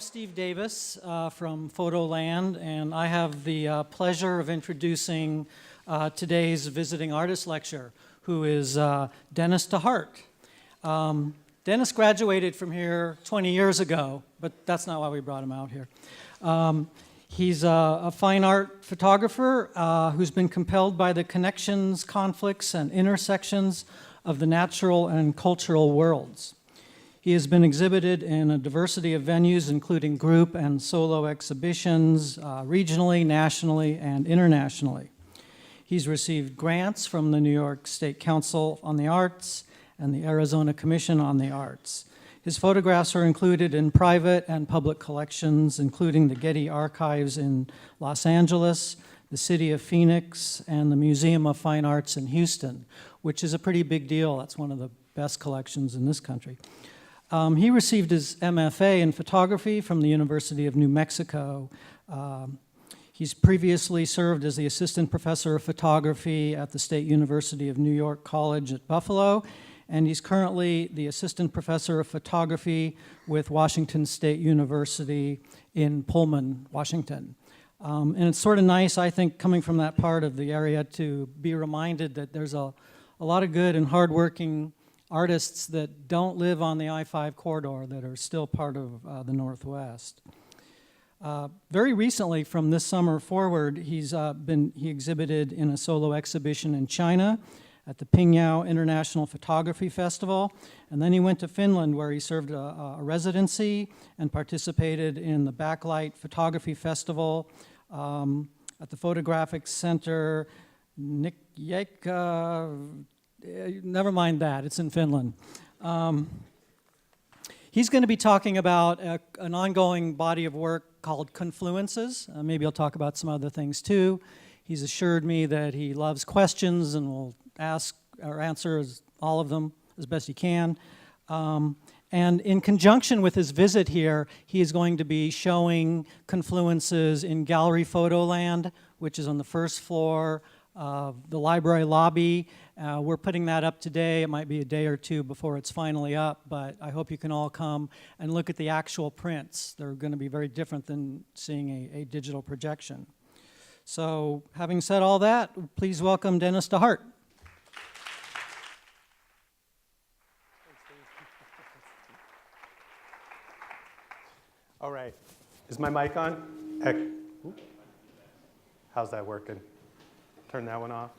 I'm Steve Davis from Photoland, and I have the pleasure of introducing today's visiting artist lecturer, who is Dennis Dehart. Dennis graduated from here 20 years ago, but that's not why we brought him out here. He's a fine art photographer who's been compelled by the connections, conflicts, and intersections of the natural and cultural worlds. He has been exhibited in a diversity of venues, including group and solo exhibitions, regionally, nationally, and internationally. He's received grants from the New York State Council on the Arts and the Arizona Commission on the Arts. His photographs are included in private and public collections, including the Getty Archives in Los Angeles, the City of Phoenix, and the Museum of Fine Arts in Houston, which is a pretty big deal. That's one of the best collections in this country. He received his MFA in photography from the University of New Mexico. He's previously served as the assistant professor of photography at the State University of New York College at Buffalo, and he's currently the assistant professor of photography with Washington State University in Pullman, Washington. And it's sort of nice, I think, coming from that part of the area to be reminded that there's a lot of good and hardworking artists that don't live on the I-5 corridor that are still part of the Northwest. Very recently, from this summer forward, he exhibited in a solo exhibition in China at the Pingyao International Photography Festival, and then he went to Finland where he served a residency and participated in the Backlight Photography Festival at the Photographic Center never mind that, it's in Finland. He's going to be talking about an ongoing body of work called Confluences. Maybe I'll talk about some other things too. He's assured me that he loves questions and will ask or answer all of them as best he can. And in conjunction with his visit here, he is going to be showing Confluences in Gallery Photoland, which is on the first floor of the library lobby. We're putting that up today. It might be a day or two before it's finally up, but I hope you can all come and look at the actual prints. They're going to be very different than seeing a digital projection. So, having said all that, please welcome Dennis Dehart. All right. Is my mic on? How's that working? Turn that one off.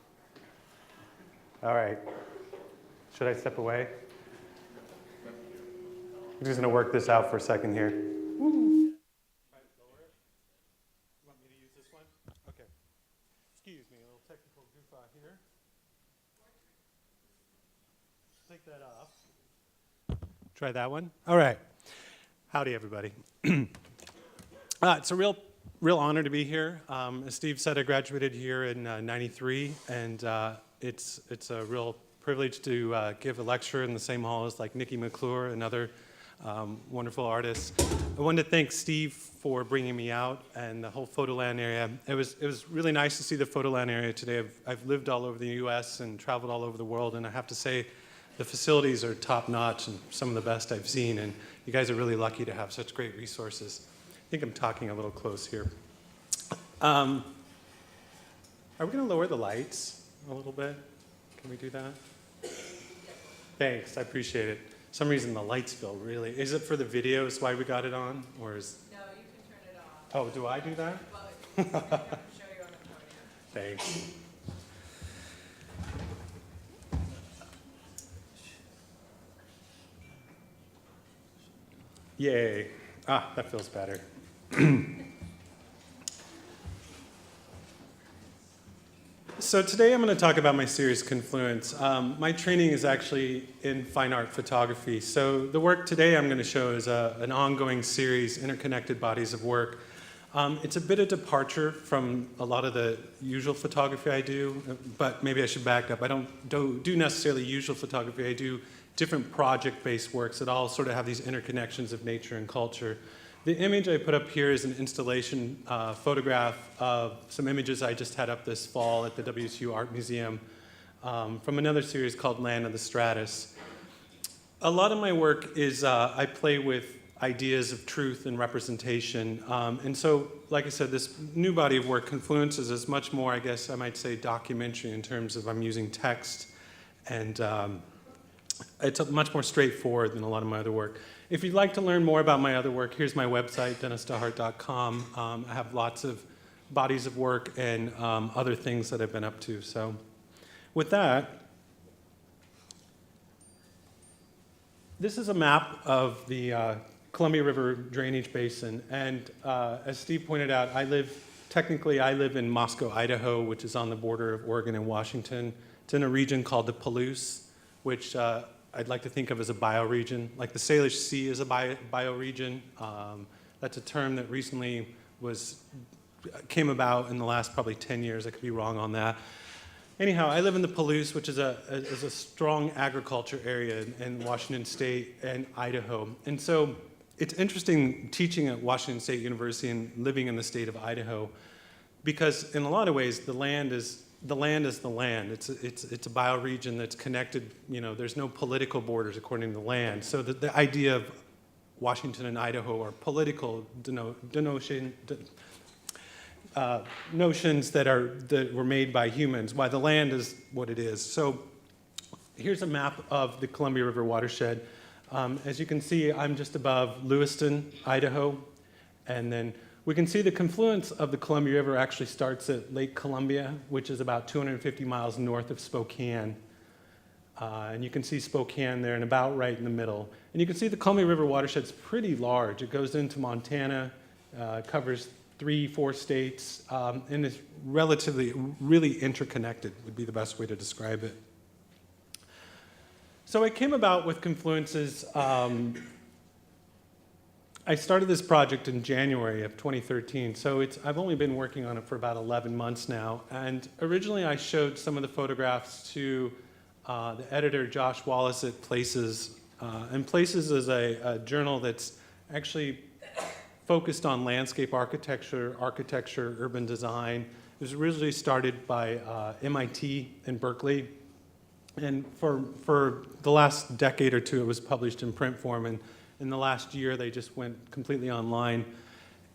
All right. Should I step away? I'm just going to work this out for a second here. Try to lower it. You want me to use this one? Okay. Excuse me, a little technical goof out here. Take that off. Try that one. All right. Howdy, everybody. It's a real honor to be here. As Steve said, I graduated here in '93, and it's a real privilege to give a lecture in the same hall as like Nikki McClure, another wonderful artist. I wanted to thank Steve for bringing me out and the whole Photoland area. It was really nice to see the Photoland area today. I've lived all over the U.S. and traveled all over the world, and I have to say the facilities are top-notch and some of the best I've seen, and you guys are really lucky to have such great resources. I think I'm talking a little close here. Are we going to lower the lights a little bit? Can we do that? Thanks, I appreciate it. For some reason the lights feel really... Is it for the video is why we got it on? Or is... No, you can turn it off. Oh, do I do that? Well, I can show you on the podium. Thanks. Yay. That feels better. So today I'm going to talk about my series Confluence. My training is actually in fine art photography. So the work today I'm going to show is an ongoing series, interconnected bodies of work. It's a bit of departure from a lot of the usual photography I do, but maybe I should back up. I don't do necessarily usual photography. I do different project-based works that all sort of have these interconnections of nature and culture. The image I put up here is an installation photograph of some images I just had up this fall at the WSU Art Museum from another series called Land of the Stratus. A lot of my work is I play with ideas of truth and representation. And so, like I said, this new body of work, Confluences, is much more, I guess I might say, documentary in terms of I'm using text, and it's much more straightforward than a lot of my other work. If you'd like to learn more about my other work, here's my website, DennisDehart.com. I have lots of bodies of work and other things that I've been up to. So with that, this is a map of the Columbia River drainage basin. And as Steve pointed out, I live in Moscow, Idaho, which is on the border of Oregon and Washington. It's in a region called the Palouse, which I'd like to think of as a bioregion. Like the Salish Sea is a bioregion. That's a term that recently came about in the last probably 10 years. I could be wrong on that. Anyhow, I live in the Palouse, which is a strong agriculture area in Washington State and Idaho. And so it's interesting teaching at Washington State University and living in the state of Idaho, because in a lot of ways the land is the land. It's a bioregion that's connected. There's no political borders according to the land. So the idea of Washington and Idaho are political notions that were made by humans, while the land is what it is. So here's a map of the Columbia River watershed. As you can see, I'm just above Lewiston, Idaho, and then we can see the confluence of the Columbia River actually starts at Lake Columbia, which is about 250 miles north of Spokane. And you can see Spokane there and about right in the middle. And you can see the Columbia River watershed's pretty large. It goes into Montana, covers 3-4 states, and it's really interconnected would be the best way to describe it. So it came about with Confluences. I started this project in January of 2013, so I've only been working on it for about 11 months now. And originally I showed some of the photographs to the editor, Josh Wallace, at Places. And Places is a journal that's actually focused on landscape architecture, urban design. It was originally started by MIT and Berkeley. And for the last decade or two, it was published in print form. And in the last year, they just went completely online.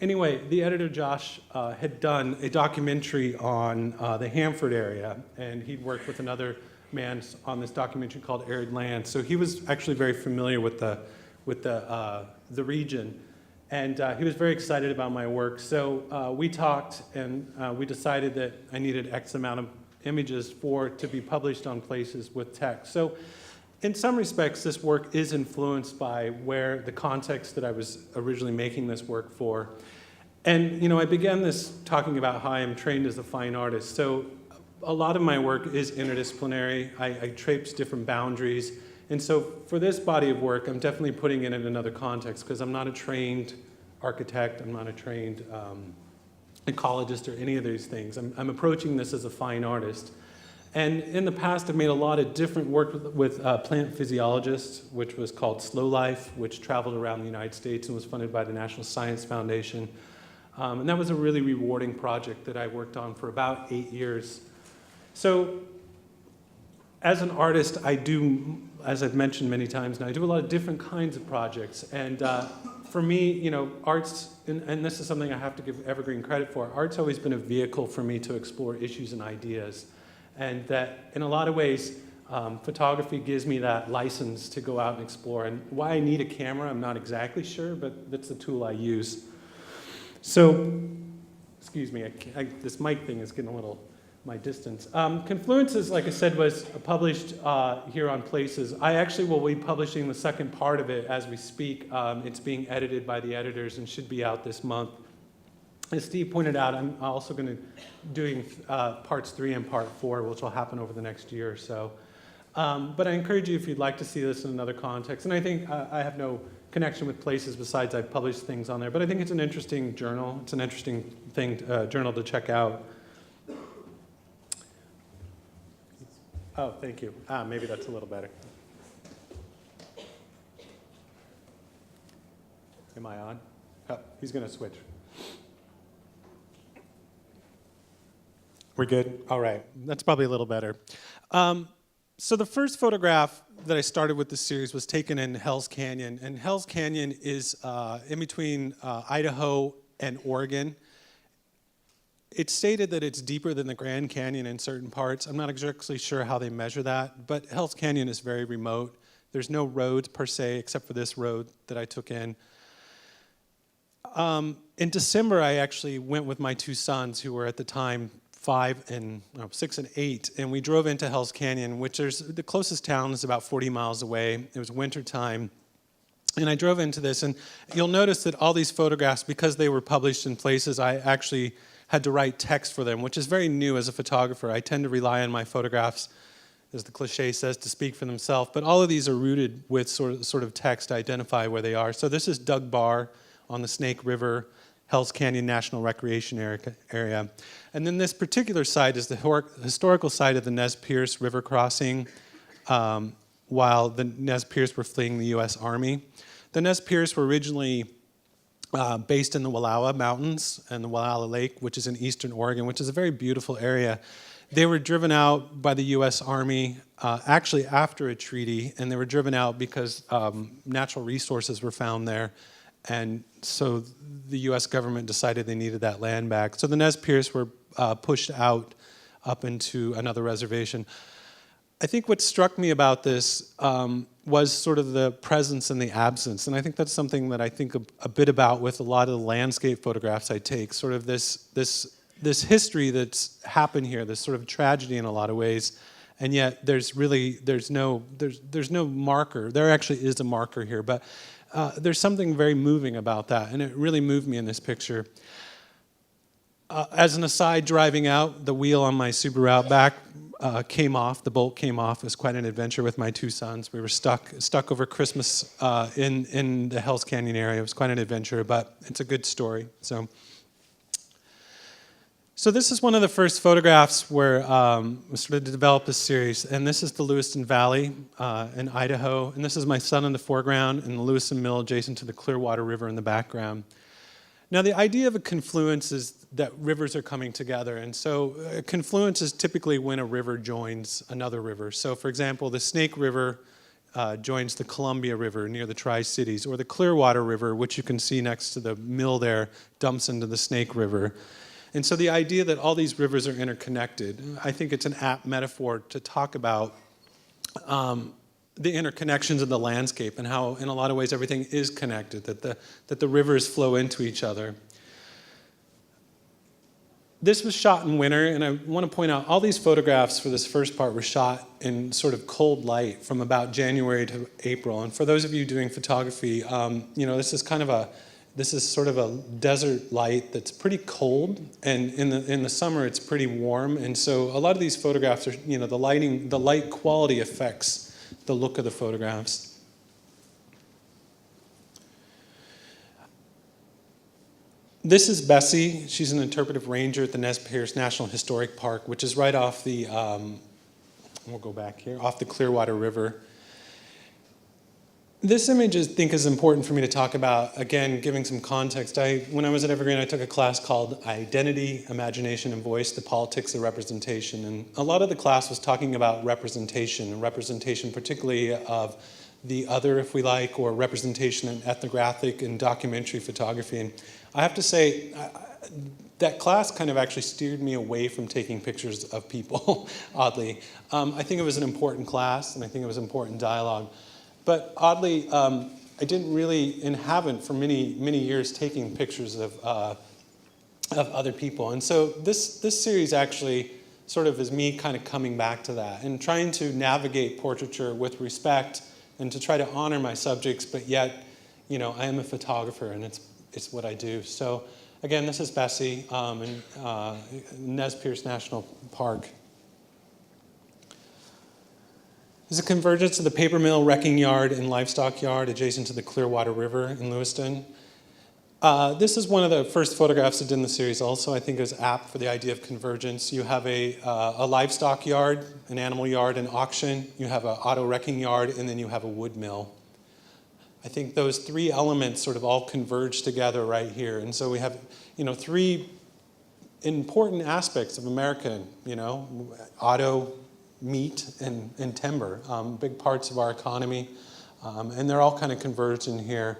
Anyway, the editor, Josh, had done a documentary on the Hanford area. And he'd worked with another man on this documentary called Arid Land. So he was actually very familiar with the region. And he was very excited about my work. So we talked, and we decided that I needed X amount of images to be published on Places with text. So in some respects, this work is influenced by the context that I was originally making this work for. And I began this talking about how I am trained as a fine artist. So a lot of my work is interdisciplinary. I traipse different boundaries. And so for this body of work, I'm definitely putting it in another context, because I'm not a trained architect, I'm not a trained ecologist or any of these things. I'm approaching this as a fine artist. And in the past, I've made a lot of different work with plant physiologists, which was called Slow Life, which traveled around the United States and was funded by the National Science Foundation. And that was a really rewarding project that I worked on for about 8 years. So as an artist, I do, as I've mentioned many times now, I do a lot of different kinds of projects. And for me, art's, and this is something I have to give Evergreen credit for, art's always been a vehicle for me to explore issues and ideas. And that, in a lot of ways, photography gives me that license to go out and explore. And why I need a camera, I'm not exactly sure, but that's the tool I use. So, excuse me, this mic thing is getting a little my distance. Confluences, like I said, was published here on Places. I actually will be publishing the second part of it as we speak. It's being edited by the editors and should be out this month. As Steve pointed out, I'm also going to doing parts 3 and part 4, which will happen over the next year or so. But I encourage you, if you'd like to see this in another context, and I think I have no connection with Places besides I've published things on there, but I think it's an interesting journal. It's an interesting journal to check out. Oh, thank you. Maybe that's a little better. Am I on? Oh, he's going to switch. We're good? All right. That's probably a little better. So the first photograph that I started with this series was taken in Hell's Canyon, and Hell's Canyon is in between Idaho and Oregon. It's stated that it's deeper than the Grand Canyon in certain parts. I'm not exactly sure how they measure that, but Hell's Canyon is very remote. There's no roads per se, except for this road that I took in. In December, I actually went with my two sons, who were at the time 6 and 8, and we drove into Hell's Canyon, which is the closest town is about 40 miles away. It was winter time, and I drove into this, and you'll notice that all these photographs, because they were published in places, I actually had to write text for them, which is very new as a photographer. I tend to rely on my photographs, as the cliche says, to speak for themselves, but all of these are rooted with sort of text to identify where they are. So this is Doug Bar on the Snake River, Hell's Canyon National Recreation Area. And then this particular site is the historical site of the Nez Perce River crossing while the Nez Perce were fleeing the U.S. Army. The Nez Perce were originally based in the Wallowa Mountains and the Wallowa Lake, which is in eastern Oregon, which is a very beautiful area. They were driven out by the U.S. Army actually after a treaty, and they were driven out because natural resources were found there. And so the U.S. government decided they needed that land back. So the Nez Perce were pushed out up into another reservation. I think what struck me about this was sort of the presence and the absence. And I think that's something that I think a bit about with a lot of the landscape photographs I take, sort of this history that's happened here, this sort of tragedy in a lot of ways. And yet there's no marker. There actually is a marker here, but there's something very moving about that, and it really moved me in this picture. As an aside, driving out, the wheel on my Subaru Outback came off. The bolt came off. It was quite an adventure with my two sons. We were stuck over Christmas in the Hell's Canyon area. It was quite an adventure, but it's a good story. So this is one of the first photographs where we started to develop this series, and this is the Lewiston Valley in Idaho, and this is my son in the foreground and the Lewiston Mill adjacent to the Clearwater River in the background. Now the idea of a confluence is that rivers are coming together, and so a confluence is typically when a river joins another river. So for example, the Snake River joins the Columbia River near the Tri-Cities, or the Clearwater River, which you can see next to the mill there, dumps into the Snake River. And so the idea that all these rivers are interconnected, I think it's an apt metaphor to talk about the interconnections of the landscape and how, in a lot of ways, everything is connected, that the rivers flow into each other. This was shot in winter, and I want to point out all these photographs for this first part were shot in sort of cold light from about January to April. And for those of you doing photography, this is sort of a desert light that's pretty cold, and in the summer it's pretty warm, and so a lot of these photographs are, the light quality affects the look of the photographs. This is Bessie. She's an interpretive ranger at the Nez Perce National Historic Park, which is right off the, we'll go back here, off the Clearwater River. This image, I think, is important for me to talk about, again, giving some context. When I was at Evergreen, I took a class called Identity, Imagination, and Voice, the Politics of Representation. And a lot of the class was talking about representation, and representation particularly of the other, if we like, or representation in ethnographic and documentary photography. And I have to say, that class kind of actually steered me away from taking pictures of people, oddly. I think it was an important class, and I think it was important dialogue. But oddly, I didn't really, and haven't for many, many years, taking pictures of other people. And so this series actually sort of is me kind of coming back to that and trying to navigate portraiture with respect and to try to honor my subjects, but yet, I am a photographer and it's what I do. So again, this is Bessie in Nez Perce National Park. There's a convergence of the paper mill, wrecking yard, and livestock yard adjacent to the Clearwater River in Lewiston. This is one of the first photographs I did in the series also. I think is apt for the idea of convergence. You have a livestock yard, an animal yard, an auction. You have an auto wrecking yard, and then you have a wood mill. I think those three elements sort of all converge together right here. And so we have, three important aspects of America, auto, meat and timber, big parts of our economy. And they're all kind of converged in here.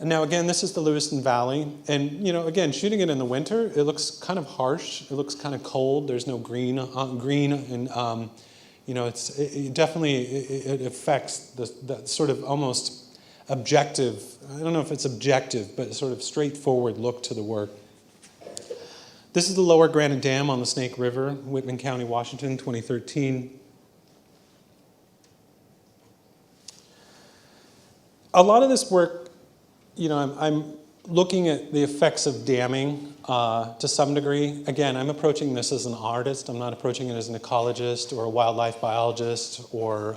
And now again, this is the Lewiston Valley. And again, shooting it in the winter, it looks kind of harsh. It looks kind of cold. There's no green, and it definitely affects the sort of almost objective, I don't know if it's objective, but sort of straightforward look to the work. This is the Lower Granite Dam on the Snake River, Whitman County, Washington, 2013. A lot of this work, I'm looking at the effects of damming to some degree. Again, I'm approaching this as an artist. I'm not approaching it as an ecologist or a wildlife biologist or,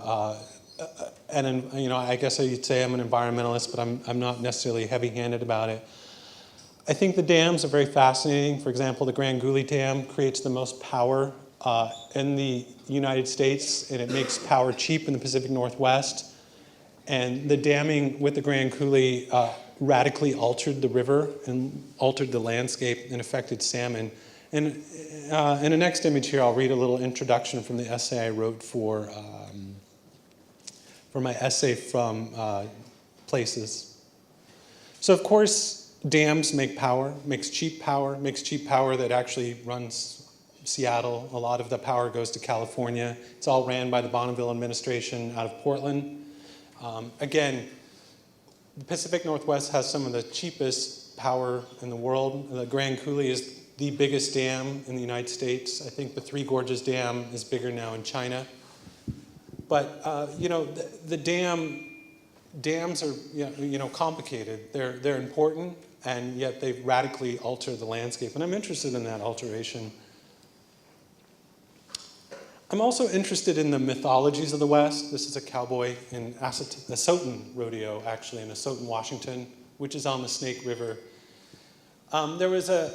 I guess I'd say I'm an environmentalist, but I'm not necessarily heavy-handed about it. I think the dams are very fascinating. For example, the Grand Coulee Dam creates the most power in the United States, and it makes power cheap in the Pacific Northwest. And the damming with the Grand Coulee radically altered the river and altered the landscape and affected salmon. And in the next image here, I'll read a little introduction from the essay I wrote for my essay from Places. So of course, dams make power, makes cheap power that actually runs Seattle. A lot of the power goes to California. It's all ran by the Bonneville administration out of Portland. Again, the Pacific Northwest has some of the cheapest power in the world. The Grand Coulee is the biggest dam in the United States. I think the Three Gorges Dam is bigger now in China. But the dams are complicated. They're important, and yet they radically alter the landscape. And I'm interested in that alteration. I'm also interested in the mythologies of the West. This is a cowboy in Asotin Rodeo, actually, in Asotin, Washington, which is on the Snake River. There was an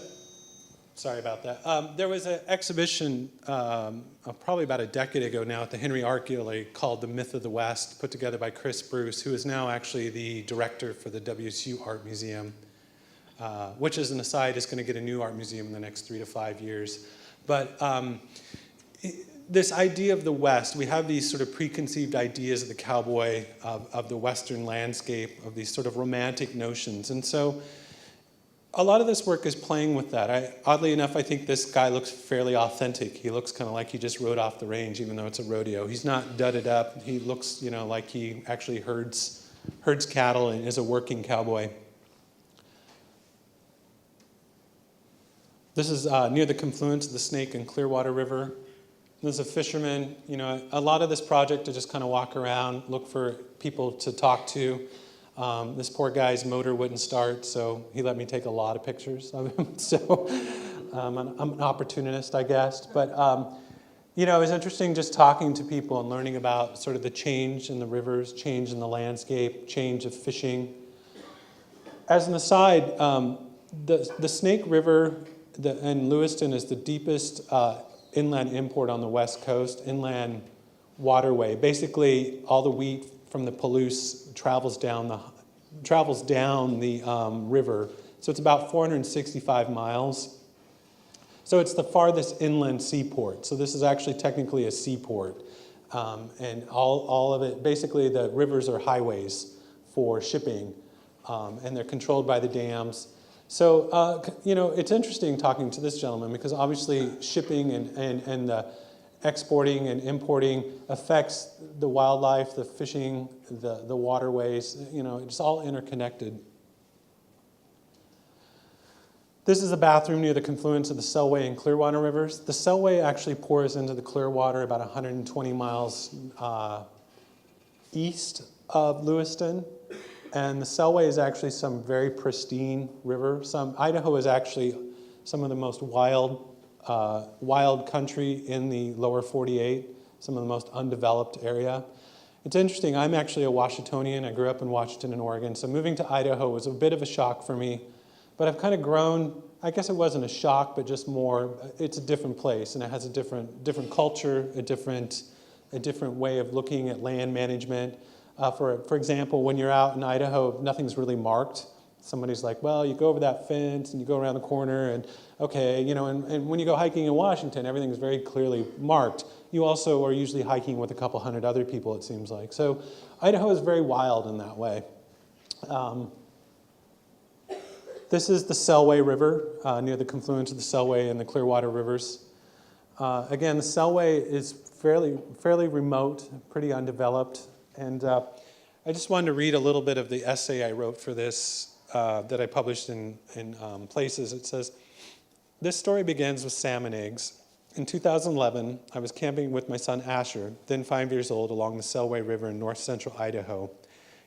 exhibition probably about a decade ago now at the Henry Art Gallery called The Myth of the West, put together by Chris Bruce, who is now actually the director for the WSU Art Museum, which, as an aside, is going to get a new art museum in the next 3 to 5 years. But this idea of the West, we have these sort of preconceived ideas of the cowboy, of the Western landscape, of these sort of romantic notions. And so a lot of this work is playing with that. Oddly enough, I think this guy looks fairly authentic. He looks kind of like he just rode off the range, even though it's a rodeo. He's not dudded up. He looks, like he actually herds cattle and is a working cowboy. This is near the confluence of the Snake and Clearwater River. There's a fisherman. A lot of this project to just kind of walk around, look for people to talk to. This poor guy's motor wouldn't start, so he let me take a lot of pictures of him. So I'm an opportunist, I guess. But it was interesting just talking to people and learning about sort of the change in the rivers, change in the landscape, change of fishing. As an aside, the Snake River in Lewiston is the deepest inland import on the West Coast, inland waterway. Basically, all the wheat from the Palouse travels down the river. So it's about 465 miles. So it's the farthest inland seaport. So this is actually technically a seaport. And all of it, basically the rivers are highways for shipping, and they're controlled by the dams. So, it's interesting talking to this gentleman because obviously shipping and the exporting and importing affects the wildlife, the fishing, the waterways, it's all interconnected. This is a bathroom near the confluence of the Selway and Clearwater rivers. The Selway actually pours into the Clearwater about 120 miles east of Lewiston. And the Selway is actually some very pristine river. Idaho is actually some of the most wild country in the lower 48, some of the most undeveloped area. It's interesting, I'm actually a Washingtonian. I grew up in Washington and Oregon, so moving to Idaho was a bit of a shock for me. But I've kind of grown, I guess it wasn't a shock, but just more, it's a different place, and it has a different culture, a different way of looking at land management. For example, when you're out in Idaho, nothing's really marked. somebody's like, well, you go over that fence and you go around the corner and okay, and when you go hiking in Washington, everything is very clearly marked. You also are usually hiking with a couple hundred other people, it seems like. So Idaho is very wild in that way. This is the Selway River near the confluence of the Selway and the Clearwater rivers. Again, the Selway is fairly remote, pretty undeveloped. And I just wanted to read a little bit of the essay I wrote for this that I published in Places. It says, "This story begins with salmon eggs. In 2011, I was camping with my son Asher, then 5 years old, along the Selway River in north central Idaho.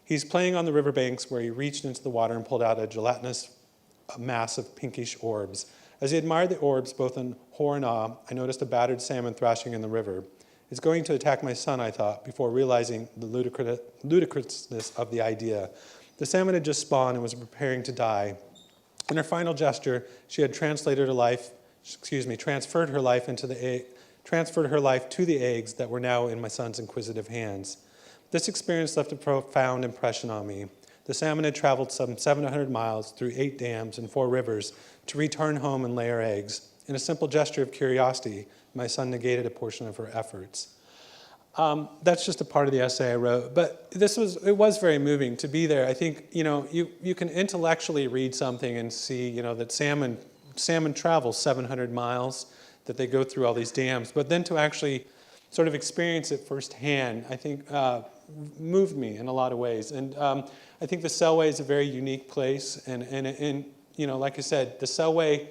He's playing on the riverbanks where he reached into the water and pulled out a gelatinous mass of pinkish orbs. As he admired the orbs, both in horror and awe, I noticed a battered salmon thrashing in the river. It's going to attack my son, I thought, before realizing the ludicrousness of the idea. The salmon had just spawned and was preparing to die. In her final gesture, she had transferred her life to the eggs that were now in my son's inquisitive hands. This experience left a profound impression on me. The salmon had traveled some 700 miles through 8 dams and 4 rivers to return home and lay her eggs. In a simple gesture of curiosity, my son negated a portion of her efforts." That's just a part of the essay I wrote, but it was very moving to be there. I think you can intellectually read something and see that salmon travel 700 miles, that they go through all these dams, but then to actually sort of experience it firsthand, I think moved me in a lot of ways. And I think the Selway is a very unique place, and like I said, the Selway,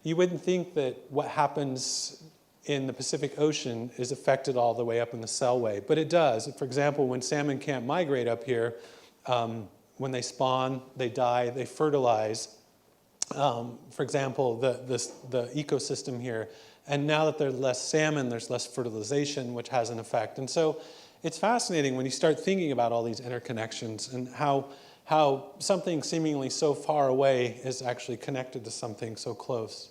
you wouldn't think that what happens in the Pacific Ocean is affected all the way up in the Selway, but it does. For example, when salmon can't migrate up here, when they spawn, they die, they fertilize. For example, the ecosystem here. And now that there's less salmon, there's less fertilization, which has an effect. And so it's fascinating when you start thinking about all these interconnections and how something seemingly so far away is actually connected to something so close.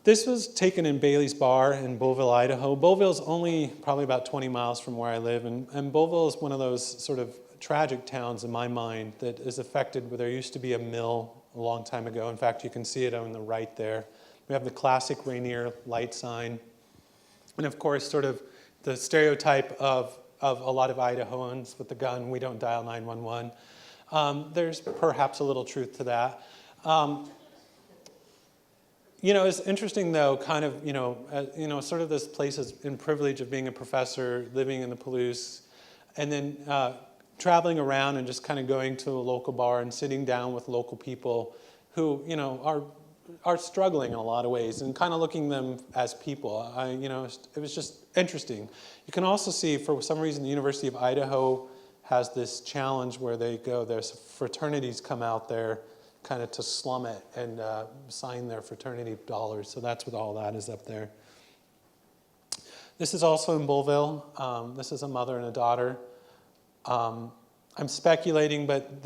This was taken in Bailey's Bar in Bonneville, Idaho. Bonneville is only probably about 20 miles from where I live, and Bonneville is one of those sort of tragic towns in my mind that is affected where there used to be a mill a long time ago. In fact, you can see it on the right there. We have the classic Rainier light sign. And of course, sort of the stereotype of a lot of Idahoans with the gun, we don't dial 911. There's perhaps a little truth to that. It's interesting though, kind of, sort of this place is in privilege of being a professor, living in the Palouse, and then traveling around and just kind of going to a local bar and sitting down with local people who, are struggling in a lot of ways and kind of looking them as people. It was just interesting. You can also see, for some reason, the University of Idaho has this challenge where there's fraternities come out there kind of to slum it and sign their fraternity dollars. So that's what all that is up there. This is also in Bonneville. This is a mother and a daughter. I'm speculating, but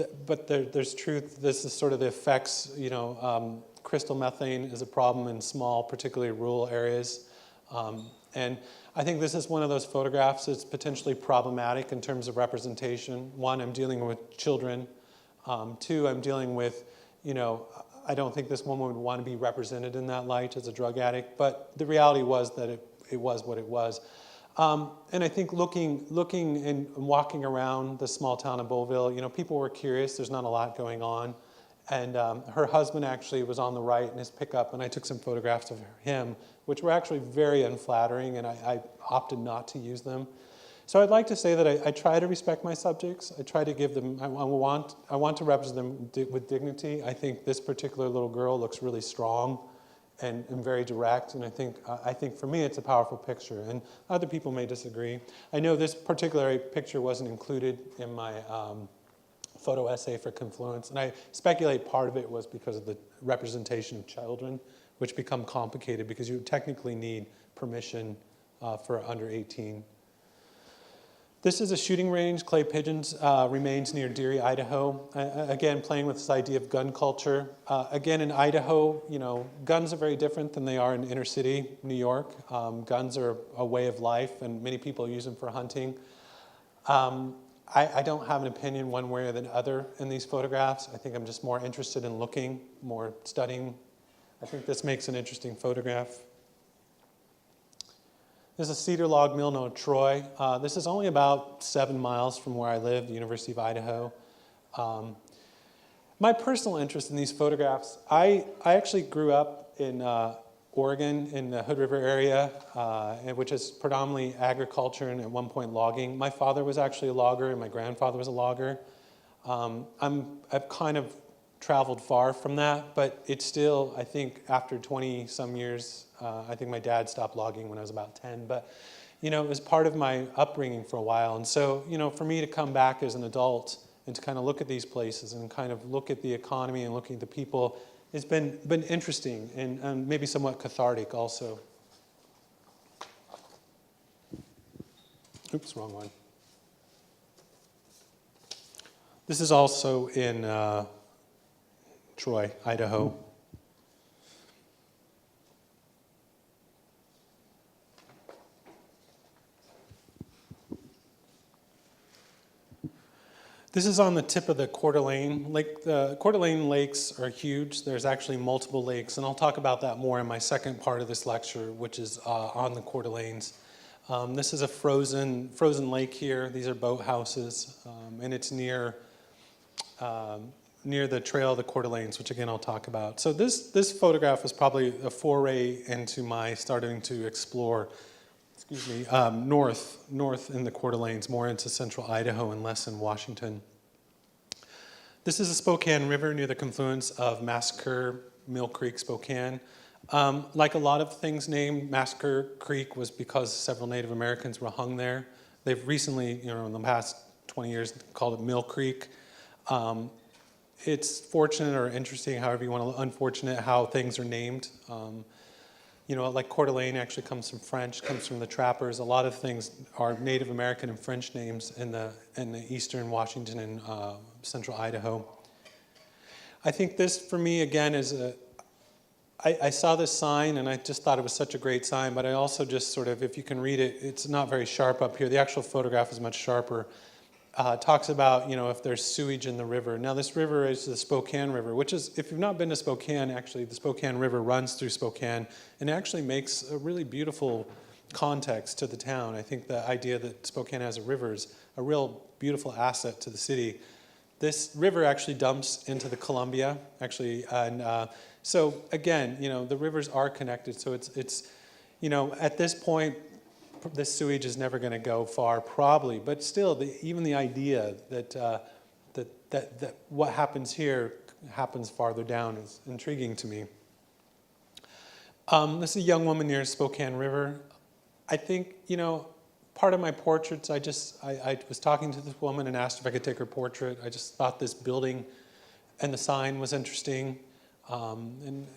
there's truth. This is sort of the effects, crystal methane is a problem in small, particularly rural areas. And I think this is one of those photographs that's potentially problematic in terms of representation. One, I'm dealing with children. Two, I'm dealing with, I don't think this woman would want to be represented in that light as a drug addict, but the reality was that it was what it was. And I think looking and walking around the small town of Bonneville, people were curious. There's not a lot going on. And her husband actually was on the right in his pickup, and I took some photographs of him, which were actually very unflattering, and I opted not to use them. So I'd like to say that I try to respect my subjects. I try to give them, I want to represent them with dignity. I think this particular little girl looks really strong and very direct, and I think for me it's a powerful picture, and other people may disagree. I know this particular picture wasn't included in my photo essay for Confluence, and I speculate part of it was because of the representation of children, which become complicated because you technically need permission for under 18. This is a shooting range, clay pigeons remains near Deary, Idaho. Again, playing with this idea of gun culture. Again, in Idaho, guns are very different than they are in inner city New York. Guns are a way of life, and many people use them for hunting. I don't have an opinion one way or the other in these photographs. I think I'm just more interested in looking, more studying. I think this makes an interesting photograph. This is a Cedar Log Mill near Troy. This is only about 7 miles from where I live, the University of Idaho. My personal interest in these photographs, I actually grew up in Oregon in the Hood River area, which is predominantly agriculture and at one point logging. My father was actually a logger and my grandfather was a logger. I've kind of traveled far from that, but it's still, I think after 20 some years, I think my dad stopped logging when I was about 10, but you know, it was part of my upbringing for a while. And so, you know, for me to come back as an adult and to kind of look at these places and kind of look at the economy and looking at the people, it's been interesting and maybe somewhat cathartic also. Oops, wrong one. This is also in Troy, Idaho. This is on the tip of the Coeur d'Alene Lake. The Coeur d'Alene lakes are huge. There's actually multiple lakes, and I'll talk about that more in my second part of this lecture, which is on the Coeur d'Alenes. This is a frozen lake here. These are boathouses, and it's near the trail of the Coeur d'Alenes, which again I'll talk about. So this photograph was probably a foray into my starting to explore, north in the Coeur d'Alenes, more into central Idaho and less in Washington. This is the Spokane River near the confluence of Massacre, Mill Creek, Spokane. Like a lot of things named Massacre Creek was because several Native Americans were hung there. They've recently, in the past 20 years, called it Mill Creek. It's fortunate or interesting, however you want to, unfortunate how things are named. Like Coeur d'Alene actually comes from French, comes from the trappers. A lot of things are Native American and French names in the eastern Washington and central Idaho. I think this, for me, again, is I saw this sign and I just thought it was such a great sign, but I also just sort of, if you can read it, it's not very sharp up here. The actual photograph is much sharper. Talks about, if there's sewage in the river. Now, this river is the Spokane River, which is, if you've not been to Spokane, actually, the Spokane River runs through Spokane and actually makes a really beautiful context to the town. I think the idea that Spokane has a river is a real beautiful asset to the city. This river actually dumps into the Columbia, actually, and so again, the rivers are connected. So it's at this point, this sewage is never going to go far, probably, but still, even the idea that that what happens here happens farther down is intriguing to me. This is a young woman near Spokane River. I think part of my portraits, I was talking to this woman and asked if I could take her portrait. I just thought this building and the sign was interesting, and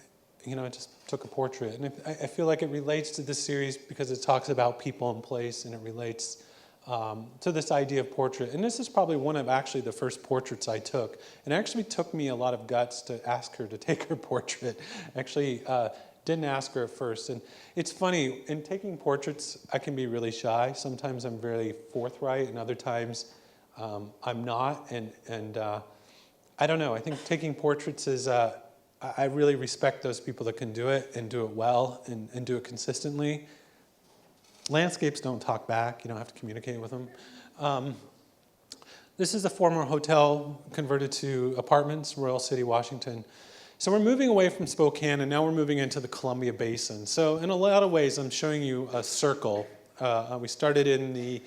I just took a portrait. And I feel like it relates to this series because it talks about people and place, and it relates to this idea of portrait. And this is probably one of actually the first portraits I took. And it actually took me a lot of guts to ask her to take her portrait. Actually, didn't ask her at first. And it's funny, in taking portraits, I can be really shy. Sometimes I'm very forthright, and other times I'm not. And I don't know, I think taking portraits is... I really respect those people that can do it and do it well and do it consistently. Landscapes don't talk back. You don't have to communicate with them. This is a former hotel converted to apartments, Royal City, Washington. So we're moving away from Spokane, and now we're moving into the Columbia Basin. So in a lot of ways, I'm showing you a circle. We started in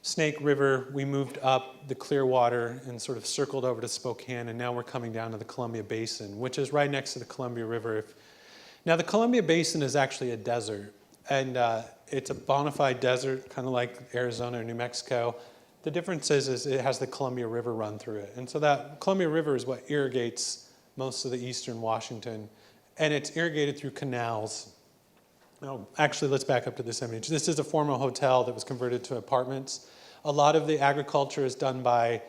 Snake River, we moved up the Clearwater and sort of circled over to Spokane, and now we're coming down to the Columbia Basin, which is right next to the Columbia River. Now, the Columbia Basin is actually a desert, and it's a bona fide desert, kind of like Arizona or New Mexico. The difference is it has the Columbia River run through it, and so that Columbia River is what irrigates most of the eastern Washington, and it's irrigated through canals. No, actually, let's back up to this image. This is a former hotel that was converted to apartments. A lot of the agriculture is done by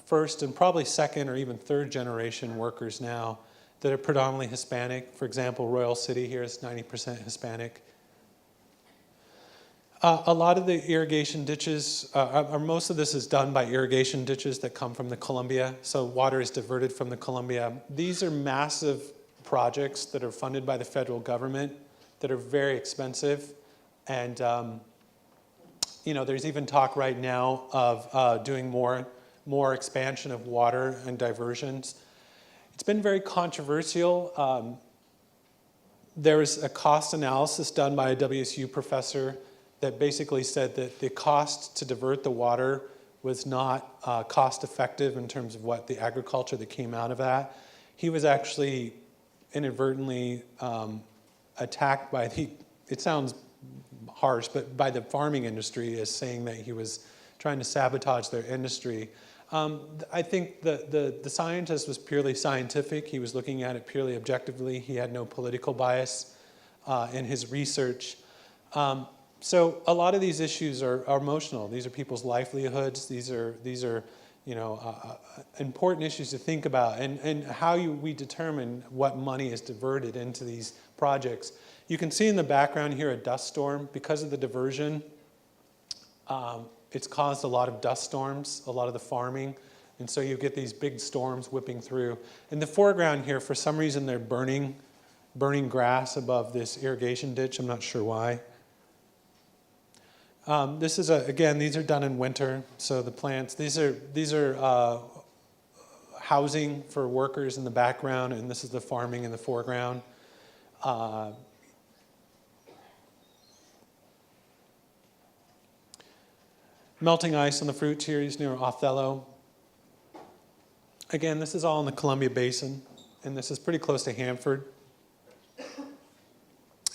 first and probably second or even third generation workers now that are predominantly Hispanic. For example, Royal City here is 90% Hispanic. A lot of the irrigation ditches, or most of this is done by irrigation ditches that come from the Columbia. So water is diverted from the Columbia. These are massive projects that are funded by the federal government that are very expensive. And, you know, there's even talk right now of doing more expansion of water and diversions. It's been very controversial. There was a cost analysis done by a WSU professor that basically said that the cost to divert the water was not cost effective in terms of what the agriculture that came out of that. He was actually inadvertently attacked by it sounds harsh, but by the farming industry as saying that he was trying to sabotage their industry. I think the scientist was purely scientific. He was looking at it purely objectively. He had no political bias in his research. So a lot of these issues are emotional. These are people's livelihoods. These are you know, important issues to think about, and how we determine what money is diverted into these projects. You can see in the background here a dust storm. Because of the diversion, it's caused a lot of dust storms, a lot of the farming, and so you get these big storms whipping through. In the foreground here, for some reason, they're burning grass above this irrigation ditch. I'm not sure why. This is again, these are done in winter. So the plants, these are housing for workers in the background, and this is the farming in the foreground. Melting ice on the fruit trees near Othello. Again, this is all in the Columbia Basin, and this is pretty close to Hanford.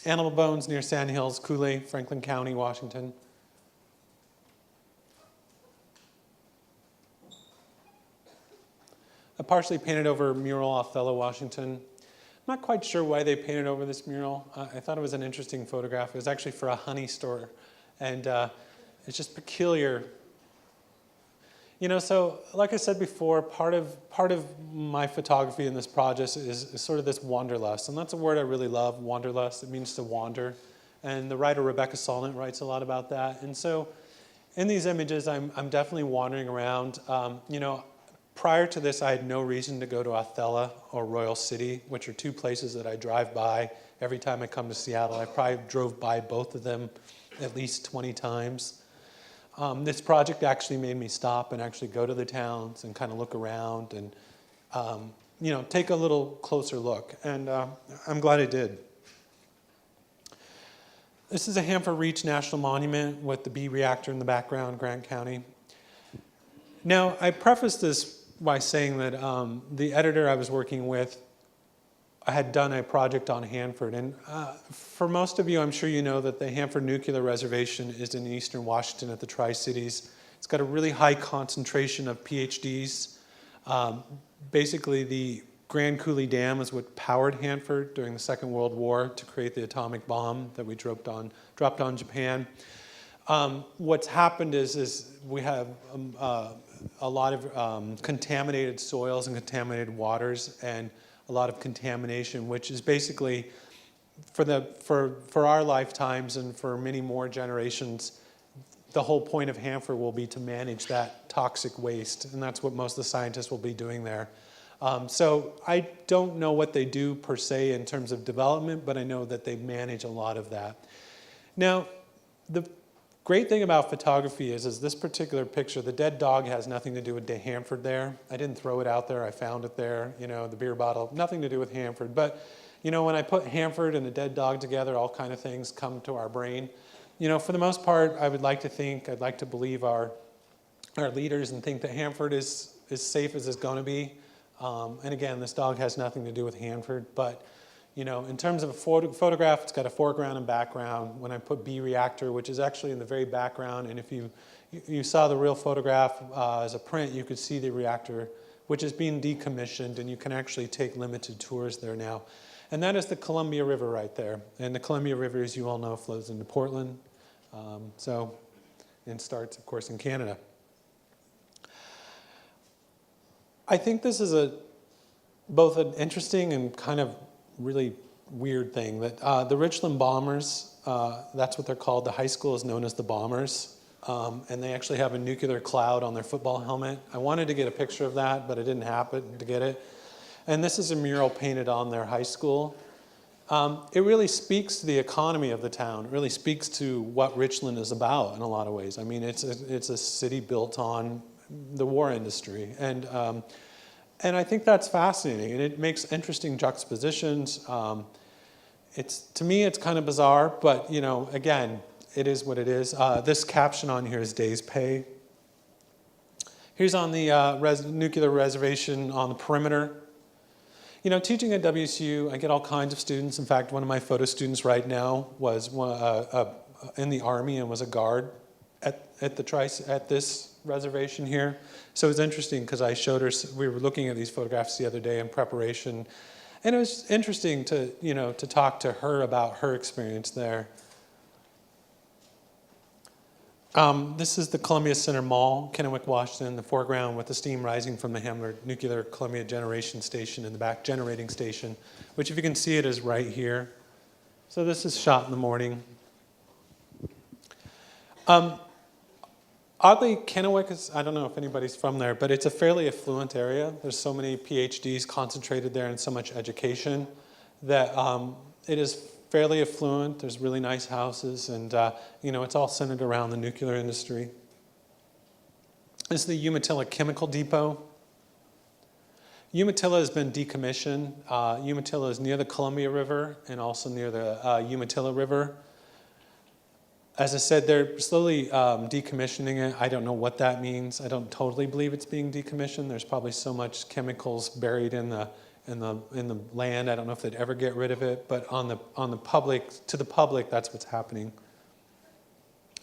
Animal bones near Sand Hills, Cooley, Franklin County, Washington. A partially painted over mural, Othello, Washington. I'm not quite sure why they painted over this mural. I thought it was an interesting photograph. It was actually for a honey store, and it's just peculiar. You know, so like I said before, part of my photography in this project is sort of this wanderlust, and that's a word I really love, wanderlust. It means to wander, and the writer Rebecca Solnit writes a lot about that. And so in these images, I'm definitely wandering around. You know, prior to this, I had no reason to go to Othello or Royal City, which are two places that I drive by every time I come to Seattle. I probably drove by both of them at least 20 times. This project actually made me stop and actually go to the towns and kind of look around and, you know, take a little closer look. And I'm glad I did. This is a Hanford Reach National Monument with the B reactor in the background, Grant County. Now, I prefaced this by saying that the editor I was working with had done a project on Hanford. And for most of you, I'm sure you know that the Hanford Nuclear Reservation is in eastern Washington at the Tri-Cities. It's got a really high concentration of PhDs. Basically, the Grand Coulee Dam is what powered Hanford during the Second World War to create the atomic bomb that we dropped on Japan. What's happened is we have a lot of contaminated soils and contaminated waters, and a lot of contamination, which is basically for our lifetimes and for many more generations, the whole point of Hanford will be to manage that toxic waste, and that's what most of the scientists will be doing there. So I don't know what they do per se in terms of development, but I know that they manage a lot of that. Now, the great thing about photography is this particular picture, the dead dog has nothing to do with Hanford there. I didn't throw it out there, I found it there, you know, the beer bottle, nothing to do with Hanford. But, you know, when I put Hanford and a dead dog together, all kind of things come to our brain. You know, for the most part, I'd like to believe our leaders and think that Hanford is as safe as it's going to be. And again, this dog has nothing to do with Hanford, but you know, in terms of a photograph, it's got a foreground and background. When I put B reactor, which is actually in the very background, and if you saw the real photograph as a print, you could see the reactor, which is being decommissioned, and you can actually take limited tours there now. And that is the Columbia River right there. And the Columbia River, as you all know, flows into Portland. And starts, of course, in Canada. I think this is both an interesting and kind of really weird thing that the Richland Bombers, that's what they're called. The high school is known as the Bombers, and they actually have a nuclear cloud on their football helmet. I wanted to get a picture of that, but it didn't happen to get it. And this is a mural painted on their high school. It really speaks to the economy of the town. It really speaks to what Richland is about in a lot of ways. I mean, it's a city built on the war industry, and I think that's fascinating, and it makes interesting juxtapositions. To me, it's kind of bizarre, but again, it is what it is. This caption on here is "Day's Pay." Here's on the nuclear reservation on the perimeter. Teaching at WSU, I get all kinds of students. In fact, one of my photo students right now was in the Army and was a guard at this reservation here. So it was interesting because I showed her, we were looking at these photographs the other day in preparation, and it was interesting to talk to her about her experience there. This is the Columbia Center Mall, Kennewick, Washington, in the foreground with the steam rising from the Hamler Nuclear Columbia Generation Station in the back, generating station, which if you can see it is right here. So this is shot in the morning. Oddly, Kennewick is, I don't know if anybody's from there, but it's a fairly affluent area. There's so many PhDs concentrated there and so much education that it is fairly affluent. There's really nice houses, and it's all centered around the nuclear industry. This is the Umatilla Chemical Depot. Umatilla has been decommissioned. Umatilla is near the Columbia River and also near the Umatilla River. As I said, they're slowly decommissioning it. I don't know what that means. I don't totally believe it's being decommissioned. There's probably so much chemicals buried in the land. I don't know if they'd ever get rid of it, but to the public, that's what's happening.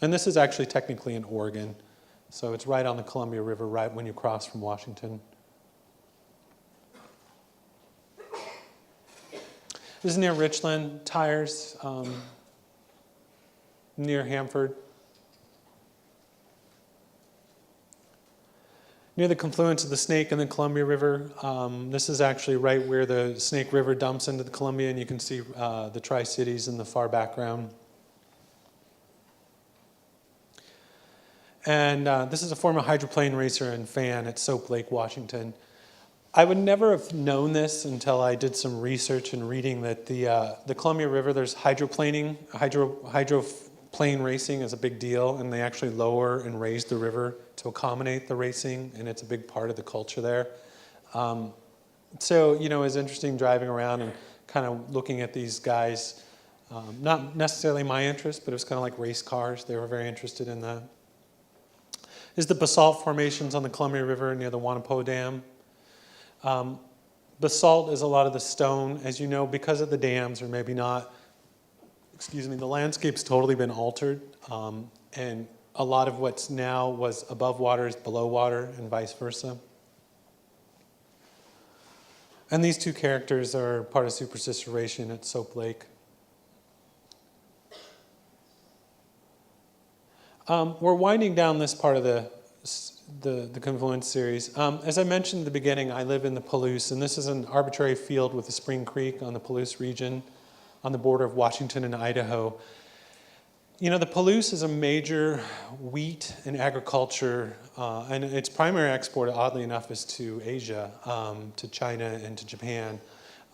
And this is actually technically in Oregon, so it's right on the Columbia River, right when you cross from Washington. This is near Richland, tires. Near Hanford. Near the confluence of the Snake and the Columbia River. This is actually right where the Snake River dumps into the Columbia, and you can see the Tri-Cities in the far background. And this is a former hydroplane racer and fan at Soap Lake, Washington. I would never have known this until I did some research and reading that the Columbia River, there's hydroplaning, hydroplane racing is a big deal, and they actually lower and raise the river to accommodate the racing, and it's a big part of the culture there. So, it's interesting driving around and kind of looking at these guys. Not necessarily my interest, but it was kind of like race cars. They were very interested in that. This is the Basalt Formations on the Columbia River near the Bonneville Dam. Basalt is a lot of the stone, as you know, because of the dams, or maybe not. The landscape's totally been altered, and a lot of what's now was above water is below water, and vice versa. And these two characters are part of superstition at Soap Lake. We're winding down this part of the Confluence series. As I mentioned at the beginning, I live in the Palouse, and this is an arbitrary field with a spring creek on the Palouse region, on the border of Washington and Idaho. The Palouse is a major wheat and agriculture, and its primary export, oddly enough, is to Asia, to China and to Japan.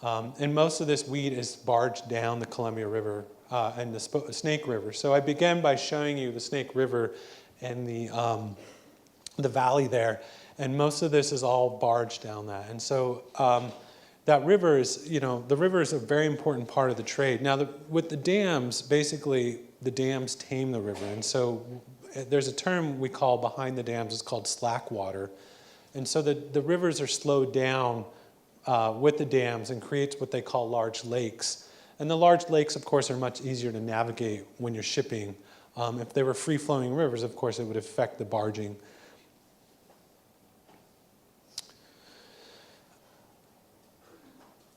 And most of this wheat is barged down the Columbia River and the Snake River. So I began by showing you the Snake River and the valley there, and most of this is all barged down that. And so that river is, the river is a very important part of the trade. Now, with the dams, basically, the dams tame the river. And so there's a term we call behind the dams, it's called slack water. And so the rivers are slowed down with the dams and creates what they call large lakes. And the large lakes, of course, are much easier to navigate when you're shipping. If they were free-flowing rivers, of course, it would affect the barging.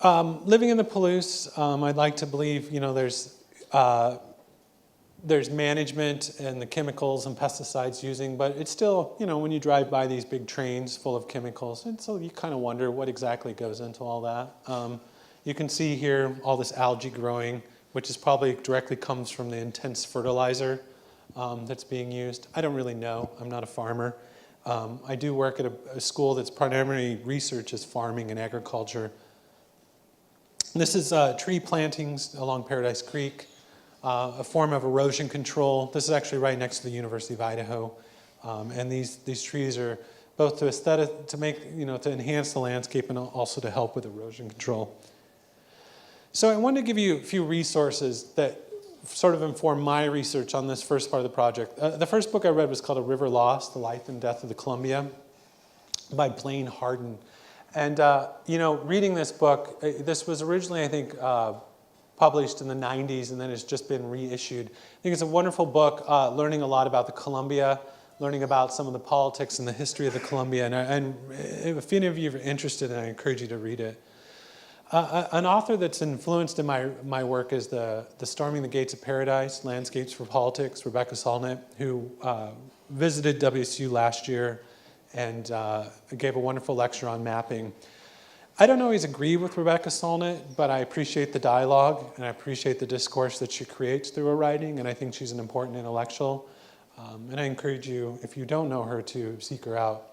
Living in the Palouse, I'd like to believe, there's management and the chemicals and pesticides using, but it's still, when you drive by these big trains full of chemicals, and so you kind of wonder what exactly goes into all that. You can see here all this algae growing, which is probably directly comes from the intense fertilizer that's being used. I don't really know. I'm not a farmer. I do work at a school that's primarily research is farming and agriculture. This is tree plantings along Paradise Creek, a form of erosion control. This is actually right next to the University of Idaho. And these trees are both to aesthetic, to make, to enhance the landscape and also to help with erosion control. So I wanted to give you a few resources that sort of inform my research on this first part of the project. The first book I read was called A River Lost, The Life and Death of the Columbia by Blaine Harden. And, reading this book, this was originally, I think, published in the 90s, and then it's just been reissued. I think it's a wonderful book, learning a lot about the Columbia, learning about some of the politics and the history of the Columbia. And if any of you are interested, I encourage you to read it. An author that's influenced in my work is the Storming the Gates of Paradise, Landscapes for Politics, Rebecca Solnit, who visited WSU last year and gave a wonderful lecture on mapping. I don't always agree with Rebecca Solnit, but I appreciate the dialogue and I appreciate the discourse that she creates through her writing, and I think she's an important intellectual. And I encourage you, if you don't know her, to seek her out.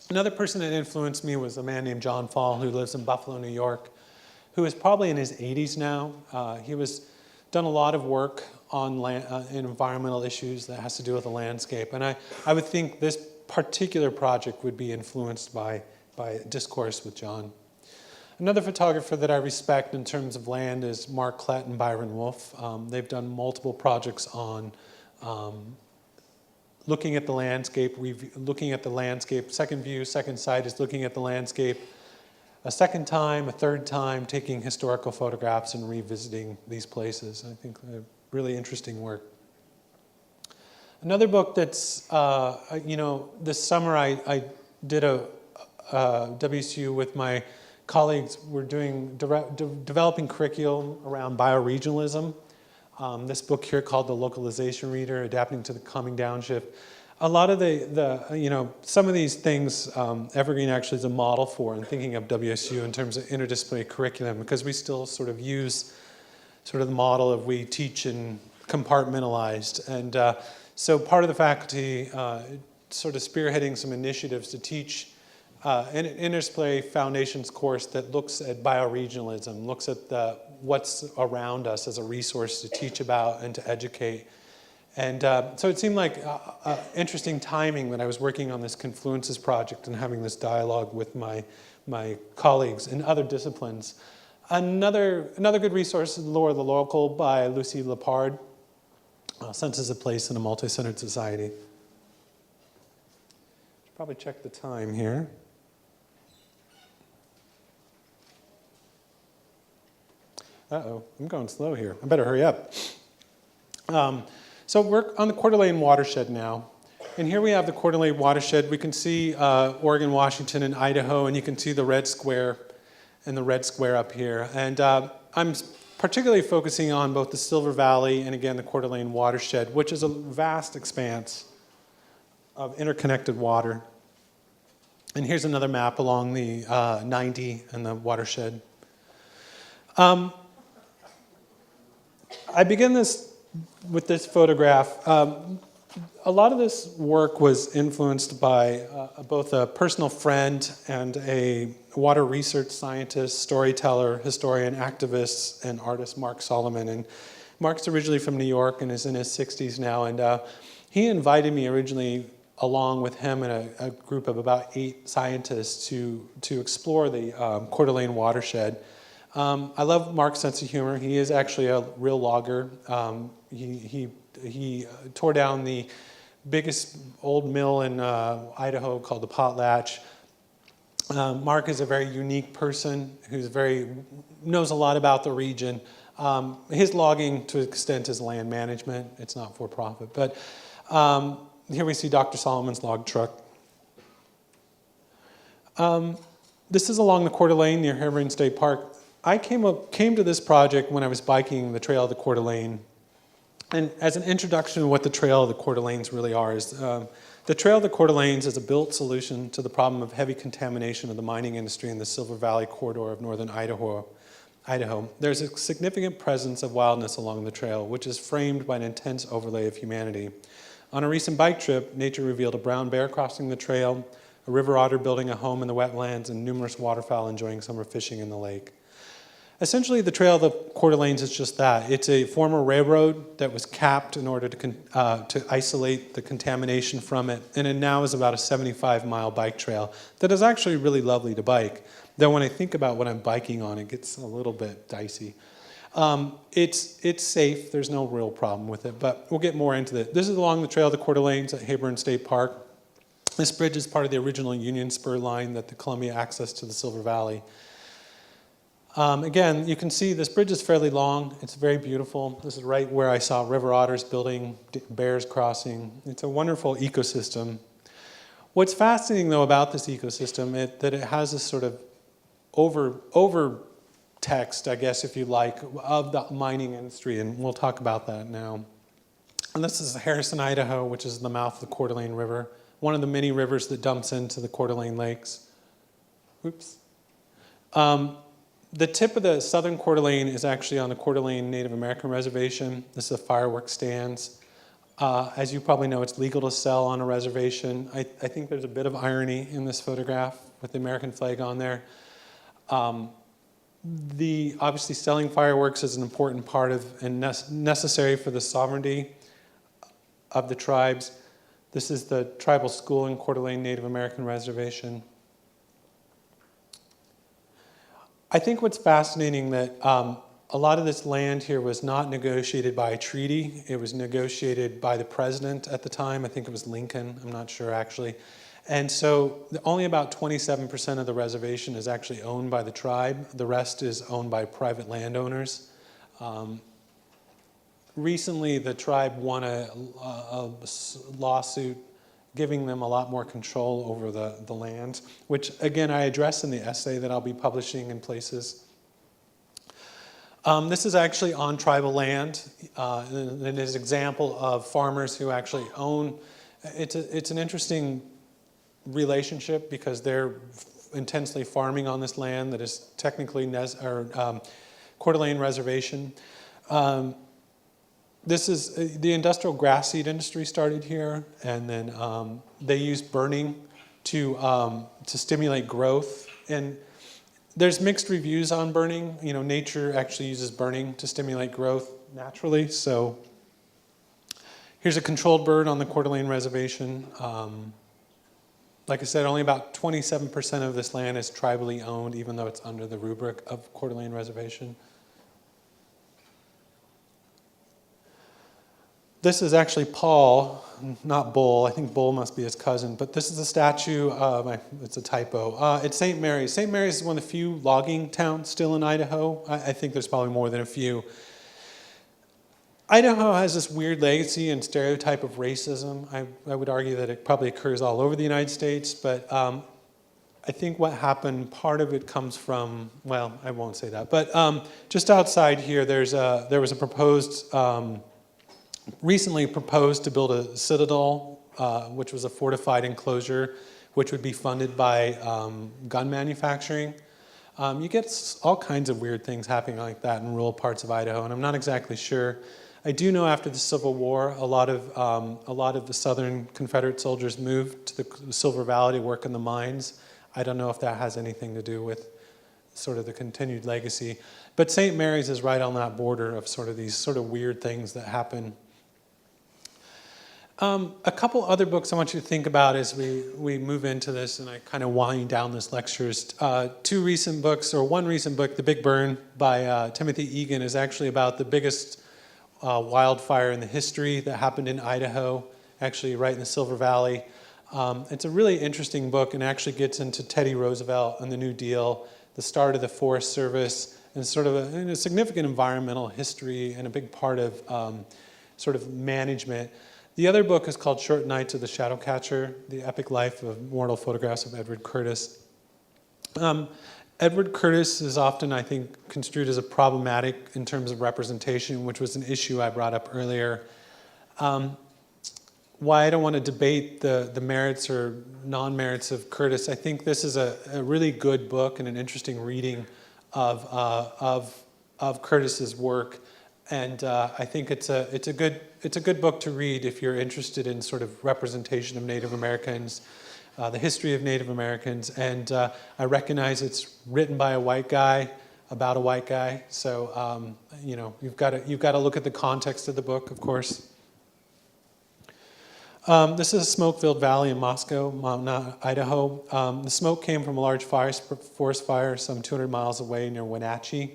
Another person that influenced me was a man named John Fall, who lives in Buffalo, New York, who is probably in his 80s now. He was done a lot of work on in environmental issues that has to do with the landscape. And I would think this particular project would be influenced by discourse with John. Another photographer that I respect in terms of land is Mark Klett and Byron Wolf. They've done multiple projects on looking at the landscape, second view, second sight is looking at the landscape a second time, a third time, taking historical photographs and revisiting these places. I think they're really interesting work. Another book that's, this summer I did a WSU with my colleagues. We're doing developing curriculum around bioregionalism. This book here called The Localization Reader, Adapting to the Calming Downshift. A lot of some of these things, Evergreen actually is a model for in thinking of WSU in terms of interdisciplinary curriculum, because we still sort of use sort of the model of we teach in compartmentalized. And so part of the faculty sort of spearheading some initiatives to teach an interdisciplinary foundations course that looks at bioregionalism, looks at what's around us as a resource to teach about and to educate. And so it seemed like interesting timing when I was working on this Confluences project and having this dialogue with my colleagues in other disciplines. Another good resource is Lore of the Local by Lucy Lepard, Sense as a Place in a Multi-Centered Society. Should probably check the time here. Uh-oh, I'm going slow here. I better hurry up. So we're on the Coeur d'Alene Watershed now. And here we have the Coeur d'Alene Watershed. We can see Oregon, Washington, and Idaho, and you can see the red square and the red square up here. And I'm particularly focusing on both the Silver Valley and, again, the Coeur d'Alene Watershed, which is a vast expanse of interconnected water. And here's another map along the 90 and the watershed. I begin with this photograph. A lot of this work was influenced by both a personal friend and a water research scientist, storyteller, historian, activist, and artist, Mark Solomon. And Mark's originally from New York and is in his 60s now. And he invited me originally, along with him and a group of about 8 scientists, to explore the Coeur d'Alene watershed. I love Mark's sense of humor. He is actually a real logger. He tore down the biggest old mill in Idaho called the Potlatch. Mark is a very unique person who knows a lot about the region. His logging, to an extent, is land management. It's not for profit. But here we see Dr. Solomon's log truck. This is along the Coeur d'Alene near Evergreen State Park. I came to this project when I was biking the Trail of the Coeur d'Alene. And as an introduction to what the Trail of the Coeur d'Alenes really are is the Trail of the Coeur d'Alenes is a built solution to the problem of heavy contamination of the mining industry in the Silver Valley corridor of northern Idaho, Idaho, there's a significant presence of wildness along the trail, which is framed by an intense overlay of humanity. On a recent bike trip, nature revealed a brown bear crossing the trail, a river otter building a home in the wetlands, and numerous waterfowl enjoying summer fishing in the lake. Essentially, the Trail of the Coeur d'Alenes is just that. It's a former railroad that was capped in order to isolate the contamination from it, and it now is about a 75-mile bike trail that is actually really lovely to bike. Though when I think about what I'm biking on, it gets a little bit dicey. It's safe. There's no real problem with it, but we'll get more into it. This is along the Trail of the Coeur d'Alenes at Hayburn State Park. This bridge is part of the original Union Spur line that the Columbia access to the Silver Valley. Again, you can see this bridge is fairly long. It's very beautiful. This is right where I saw river otters building, bears crossing. It's a wonderful ecosystem. What's fascinating, though, about this ecosystem is that it has this sort of over text, I guess, if you like, of the mining industry, and we'll talk about that now. And this is Harrison, Idaho, which is the mouth of the Coeur d'Alene River, one of the many rivers that dumps into the Coeur d'Alene lakes. Oops. The tip of the southern Coeur d'Alene is actually on the Coeur d'Alene Native American Reservation. This is a fireworks stands. As you probably know, it's legal to sell on a reservation. I think there's a bit of irony in this photograph with the American flag on there. Obviously selling fireworks is an important part of and necessary for the sovereignty of the tribes. This is the tribal school in Coeur d'Alene Native American Reservation. I think what's fascinating that a lot of this land here was not negotiated by a treaty. It was negotiated by the president at the time. I think it was Lincoln. I'm not sure actually. And so only about 27% of the reservation is actually owned by the tribe. The rest is owned by private landowners. Recently, the tribe won a lawsuit giving them a lot more control over the land, which, again, I address in the essay that I'll be publishing in places. This is actually on tribal land, and it is an example of farmers who actually own. It's an interesting relationship because they're intensely farming on this land that is technically Coeur d'Alene Reservation. This is the industrial grass seed industry started here, and then they used burning to stimulate growth. And there's mixed reviews on burning. You know, nature actually uses burning to stimulate growth naturally. So here's a controlled bird on the Coeur d'Alene Reservation. Like I said, only about 27% of this land is tribally owned, even though it's under the rubric of Coeur d'Alene Reservation. This is actually Paul, not Bull. I think Bull must be his cousin. But this is a statue. It's a typo. It's St. Mary's. St. Mary's is one of the few logging towns still in Idaho. I think there's probably more than a few. Idaho has this weird legacy and stereotype of racism. I would argue that it probably occurs all over the United States. But I think what happened, part of it comes from, well, I won't say that. But just outside here, there was a proposed... recently proposed to build a citadel, which was a fortified enclosure, which would be funded by gun manufacturing. You get all kinds of weird things happening like that in rural parts of Idaho, and I'm not exactly sure. I do know after the Civil War, a lot of the Southern Confederate soldiers moved to the Silver Valley to work in the mines. I don't know if that has anything to do with sort of the continued legacy. But St. Mary's is right on that border of sort of these sort of weird things that happen. A couple other books I want you to think about as we move into this and I kind of wind down this lecture. Two recent books, or one recent book, The Big Burn by Timothy Egan, is actually about the biggest wildfire in the history that happened in Idaho, actually right in the Silver Valley. It's a really interesting book and actually gets into Teddy Roosevelt and the New Deal, the start of the Forest Service, and sort of a significant environmental history and a big part of sort of management. The other book is called Short Nights of the Shadowcatcher, The Epic Life of Mortal Photographs of Edward Curtis. Edward Curtis is often, I think, construed as a problematic in terms of representation, which was an issue I brought up earlier. Why I don't want to debate the merits or non-merits of Curtis, I think this is a really good book and an interesting reading of Curtis's work, and I think it's a good book to read if you're interested in sort of representation of Native Americans, the history of Native Americans, and I recognize it's written by a white guy about a white guy, so you know, you've got to look at the context of the book, of course. This is a smoke-filled valley in Moscow, Mountain, Idaho. The smoke came from a large forest fire some 200 miles away near Wenatchee.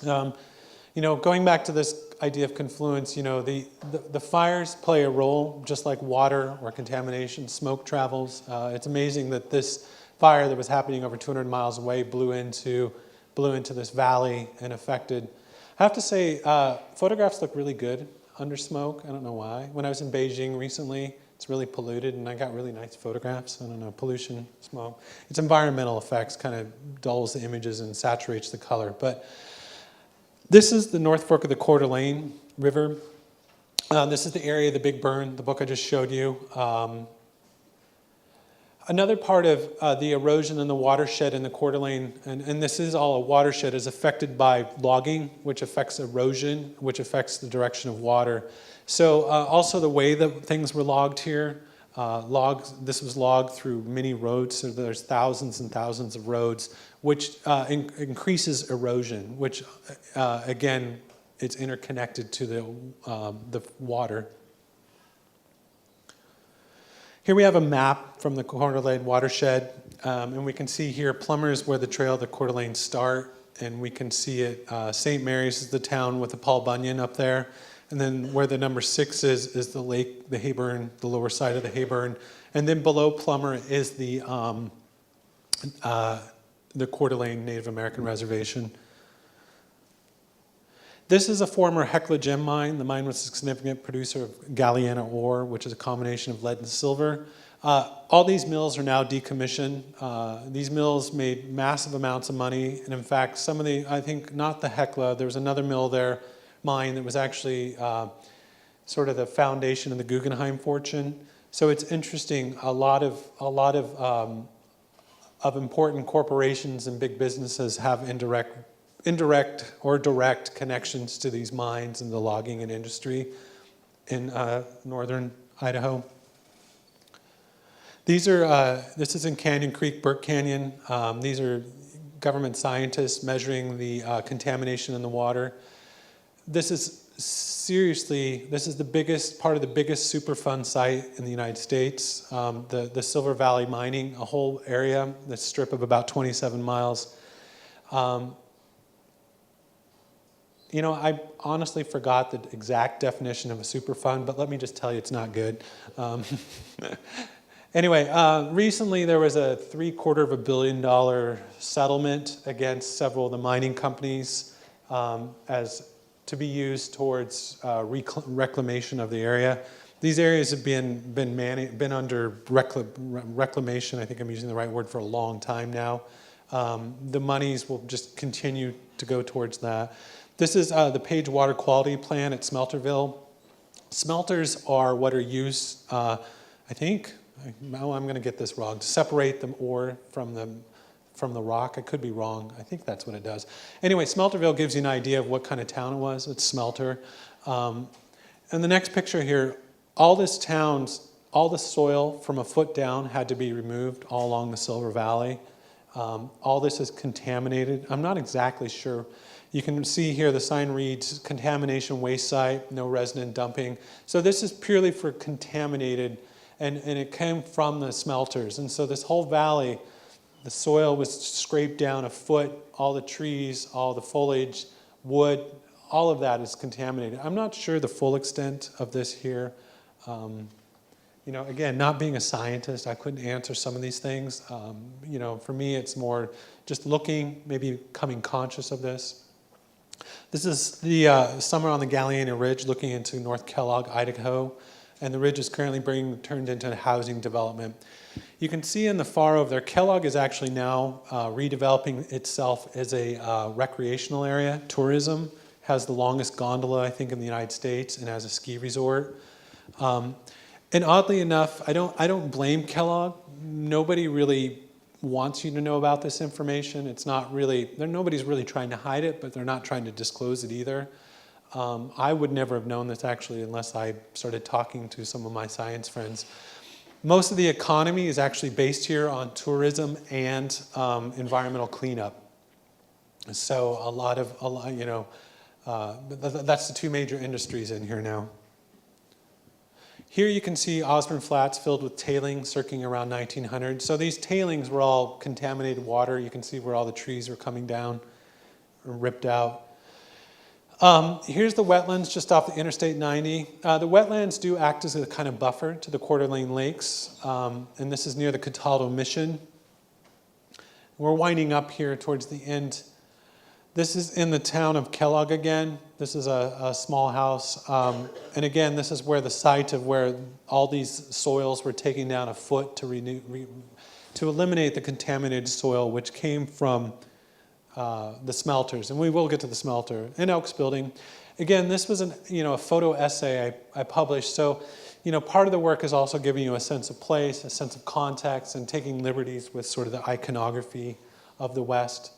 You know, going back to this idea of confluence, you know, the fires play a role, just like water or contamination. Smoke travels. It's amazing that this fire that was happening over 200 miles away blew into this valley and affected. I have to say, photographs look really good under smoke. I don't know why. When I was in Beijing recently, it's really polluted, and I got really nice photographs. I don't know, pollution, smoke. It's environmental effects, kind of dulls the images and saturates the color. But this is the North Fork of the Coeur d'Alene River. This is the area of the Big Burn, the book I just showed you. Another part of the erosion in the watershed in the Coeur d'Alene, and this is all a watershed, is affected by logging, which affects erosion, which affects the direction of water. So also the way that things were logged here, this was logged through many roads, so there's thousands and thousands of roads, which increases erosion, which again, it's interconnected to the water. Here we have a map from the Coeur d'Alene watershed, and we can see here Plumbers where the trail of the Coeur d'Alene start, and we can see it, St. Mary's is the town with the Paul Bunyan up there, and then where the number 6 is the lake, the Hayburn, the lower side of the Hayburn, and then below Plummer is the Coeur d'Alene Native American Reservation. This is a former Hecla gem mine. The mine was a significant producer of Galiana ore, which is a combination of lead and silver. All these mills are now decommissioned. These mills made massive amounts of money. And in fact, some of the, I think not the Hecla, there was another mill there, mine, that was actually sort of the foundation of the Guggenheim fortune. So it's interesting, a lot of important corporations and big businesses have indirect or direct connections to these mines and the logging and industry in northern Idaho. This is in Canyon Creek, Burke Canyon. These are government scientists measuring the contamination in the water. This is the biggest part of the biggest Superfund site in the United States. The Silver Valley mining, a whole area, the strip of about 27 miles. You know, I honestly forgot the exact definition of a Superfund, but let me just tell you it's not good. Anyway, recently there was a $750 million settlement against several of the mining companies as to be used towards reclamation of the area. These areas have been under reclamation. I think I'm using the right word, for a long time now. The monies will just continue to go towards that. This is the Page Water Quality Plan at Smelterville. Smelters are what are used, I think, I'm going to get this wrong, to separate the ore from the rock. I could be wrong. I think that's what it does. Anyway, Smelterville gives you an idea of what kind of town it was. It's smelter. And the next picture here, all the soil from a foot down had to be removed all along the Silver Valley. All this is contaminated. I'm not exactly sure. You can see here the sign reads contamination waste site, no resident dumping. So this is purely for contaminated, and it came from the smelters. And so this whole valley, the soil was scraped down a foot, all the trees, all the foliage, wood, all of that is contaminated. I'm not sure the full extent of this here. You know, again, not being a scientist, I couldn't answer some of these things. You know, for me, it's more just looking, maybe becoming conscious of this. This is the summer on the Galiana Ridge looking into North Kellogg, Idaho, and the ridge is currently being turned into a housing development. You can see in the far over there, Kellogg is actually now redeveloping itself as a recreational area. Tourism has the longest gondola, I think, in the United States, and has a ski resort. And oddly enough, I don't blame Kellogg. Nobody really wants you to know about this information. It's not really, nobody's really trying to hide it, but they're not trying to disclose it either. I would never have known this actually unless I started talking to some of my science friends. Most of the economy is actually based here on tourism and environmental cleanup. So that's the two major industries in here now. Here you can see Osbern Flats filled with tailings circling around 1900. So these tailings were all contaminated water. You can see where all the trees were coming down or ripped out. Here's the wetlands just off the Interstate 90. The wetlands do act as a kind of buffer to the Coeur d'Alene lakes. And this is near the Cataldo Mission. We're winding up here towards the end. This is in the town of Kellogg again. This is a small house. And again, this is where the site of where all these soils were taken down a foot to eliminate the contaminated soil, which came from the smelters. And we will get to the smelter. In Elks Building. Again, this was a photo essay I published. So, part of the work is also giving you a sense of place, a sense of context, and taking liberties with sort of the iconography of the West.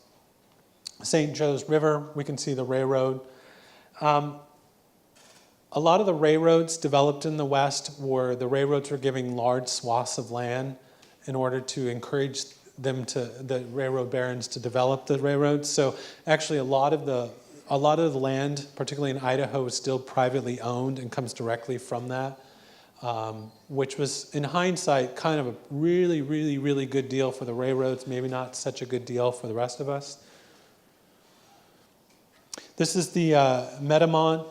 St. Joe's River, we can see the railroad. A lot of the railroads developed in the West the railroads were giving large swaths of land in order to encourage the railroad barons to develop the railroads. So actually a lot of the land, particularly in Idaho, is still privately owned and comes directly from that, which was, in hindsight, kind of a really, really, really good deal for the railroads, maybe not such a good deal for the rest of us. This is the Metamont.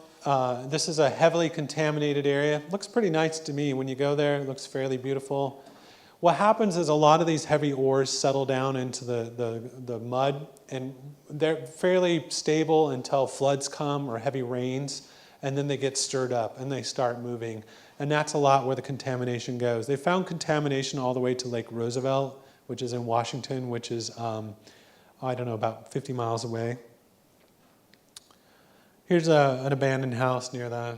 This is a heavily contaminated area. Looks pretty nice to me. When you go there, it looks fairly beautiful. What happens is a lot of these heavy ores settle down into the mud, and they're fairly stable until floods come or heavy rains, and then they get stirred up and they start moving. And that's a lot where the contamination goes. They found contamination all the way to Lake Roosevelt, which is in Washington, which is, about 50 miles away. Here's an abandoned house near that.